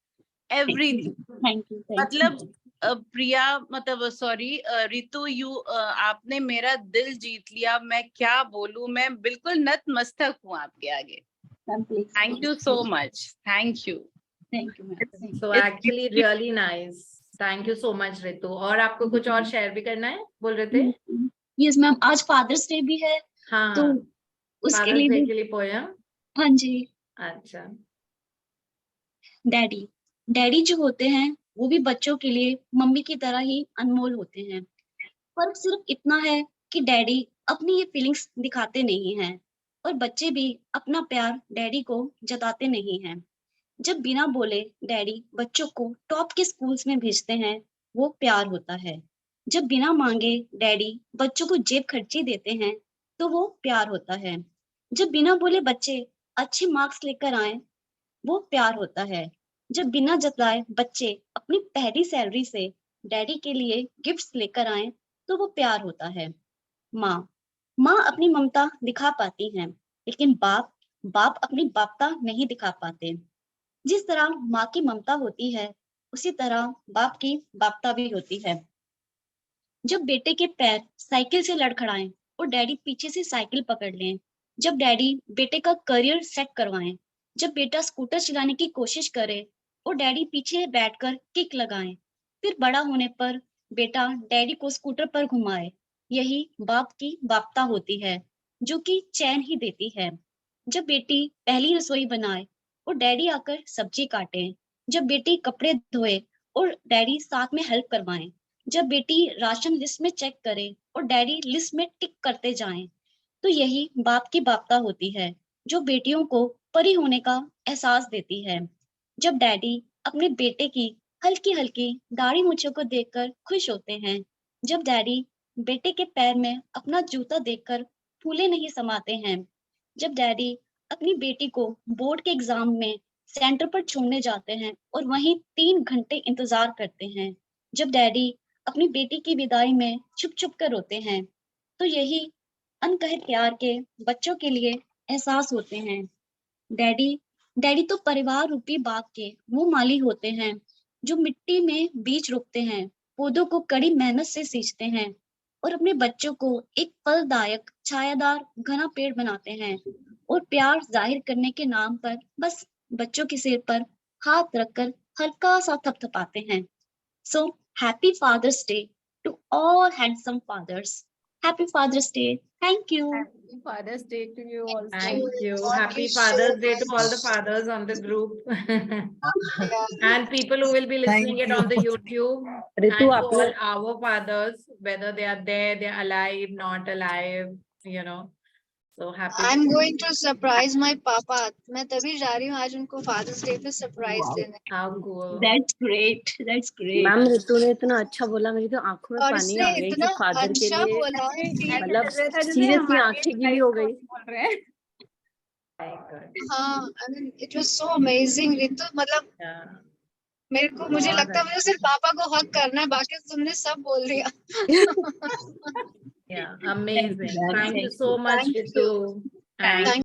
everything. Thank you. मतलब प्रिया मतलब सॉरी रितु, आपने मेरा दिल जीत लिया. मैं क्या बोलूं, मैं बिल्कुल नतमस्तक हूँ आपके आगे. Thank you so much. Thank you. Thank you, ma'am. So actually really nice. Thank you so much Ritu. और आपको कुछ और शेयर भी करना है, बोल रहे थे? यस मैम, आज फादर्स डे भी है, हाँ, तो उसके फादर्स लिए डे भी। के लिए पोयम। हाँ जी। अच्छा। डैडी डैडी जो होते हैं वो भी बच्चों के लिए मम्मी की तरह ही अनमोल होते हैं। फर्क सिर्फ इतना है कि डैडी अपनी ये फीलिंग्स दिखाते नहीं हैं और बच्चे भी अपना प्यार डैडी को जताते नहीं हैं। जब बिना बोले डैडी बच्चों को टॉप के स्कूल्स में भेजते हैं, वो प्यार होता है। जब बिना मांगे डैडी बच्चों को जेब खर्ची देते हैं, तो वो प्यार होता है। जब बिना बोले बच्चे अच्छे मार्क्स लेकर आए, वो प्यार होता है। जब बिना जताए बच्चे अपनी पहली सैलरी से डैडी के लिए गिफ्ट्स लेकर आए, तो वो प्यार होता है। माँ माँ अपनी ममता दिखा पाती हैं, लेकिन बाप बाप अपनी बापता नहीं दिखा पाते। जिस तरह माँ की ममता होती है, उसी तरह बाप की बापता भी होती है। जब बेटे के पैर साइकिल से लड़खड़ाएं और डैडी पीछे से साइकिल पकड़ लें, जब डैडी बेटे का करियर सेट करवाएं, जब बेटा स्कूटर चलाने की कोशिश करे और डैडी पीछे बैठकर किक लगाएं, फिर बड़ा होने पर बेटा डैडी को स्कूटर पर घुमाए, यही बाप की बापता होती है, जो कि चैन ही देती है। जब बेटी पहली रसोई बनाए और डैडी आकर सब्जी काटे, जब बेटी कपड़े धोए और डैडी साथ में हेल्प करवाएं, जब बेटी राशन लिस्ट में चेक करे और डैडी लिस्ट में टिक करते जाएं, तो यही बाप की बापता होती है, जो बेटियों को परी होने का एहसास देती है। जब डैडी अपने बेटे की हल्की हल्की दाढ़ी मूंछों को देखकर खुश होते हैं, जब डैडी बेटे के पैर में अपना जूता देखकर फूले नहीं समाते हैं, जब डैडी अपनी बेटी को बोर्ड के एग्जाम में सेंटर पर छोड़ने जाते हैं और वहीं 3 घंटे इंतजार करते हैं, जब डैडी अपनी बेटी की विदाई में छुप छुप कर रोते हैं, तो यही अनकहे प्यार के बच्चों के लिए एहसास होते हैं। डैडी डैडी तो परिवार रूपी बाग के वो माली होते हैं, जो मिट्टी में बीज रोपते हैं, पौधों को कड़ी मेहनत से सींचते हैं और अपने बच्चों को एक फलदायक छायादार घना पेड़ बनाते हैं और प्यार जाहिर करने के नाम पर बस बच्चों के सिर पर हाथ रखकर हल्का सा थपथपाते हैं। So happy Father's Day to all handsome fathers. Happy Father's Day. Thank you. Happy Father's Day to you also. Thank you. God Happy bless you. Father's Day to all the fathers on the group Yeah. and people who will be listening Thank it on the you. YouTube. Ritu, And to आपने all our fathers, whether they are there, they are alive, not alive, you know. So happy. I'm going to surprise my papa. मैं तभी जा रही हूँ आज उनको Father's Day पे surprise Wow. देने। How cool. That's great. That's great. Ma'am Ritu ने इतना अच्छा बोला, मेरी तो आंखों में और पानी इसने आ गई कि इतना फादर के अच्छा लिए बोला कि ऐसा मतलब लग रहा था जैसे सीरियसली हमारी आंखें गीली हो गई। बोल रहे हैं। Very good. हाँ, I mean it was so amazing Ritu, मतलब Yeah. मुझे बहुत लगता है मुझे सिर्फ पापा को हक करना है, बाकी तुमने सब बोल दिया। Yeah, amazing. ma'am. Thank you Thank so you. much, Thank Ritu. you. And Thank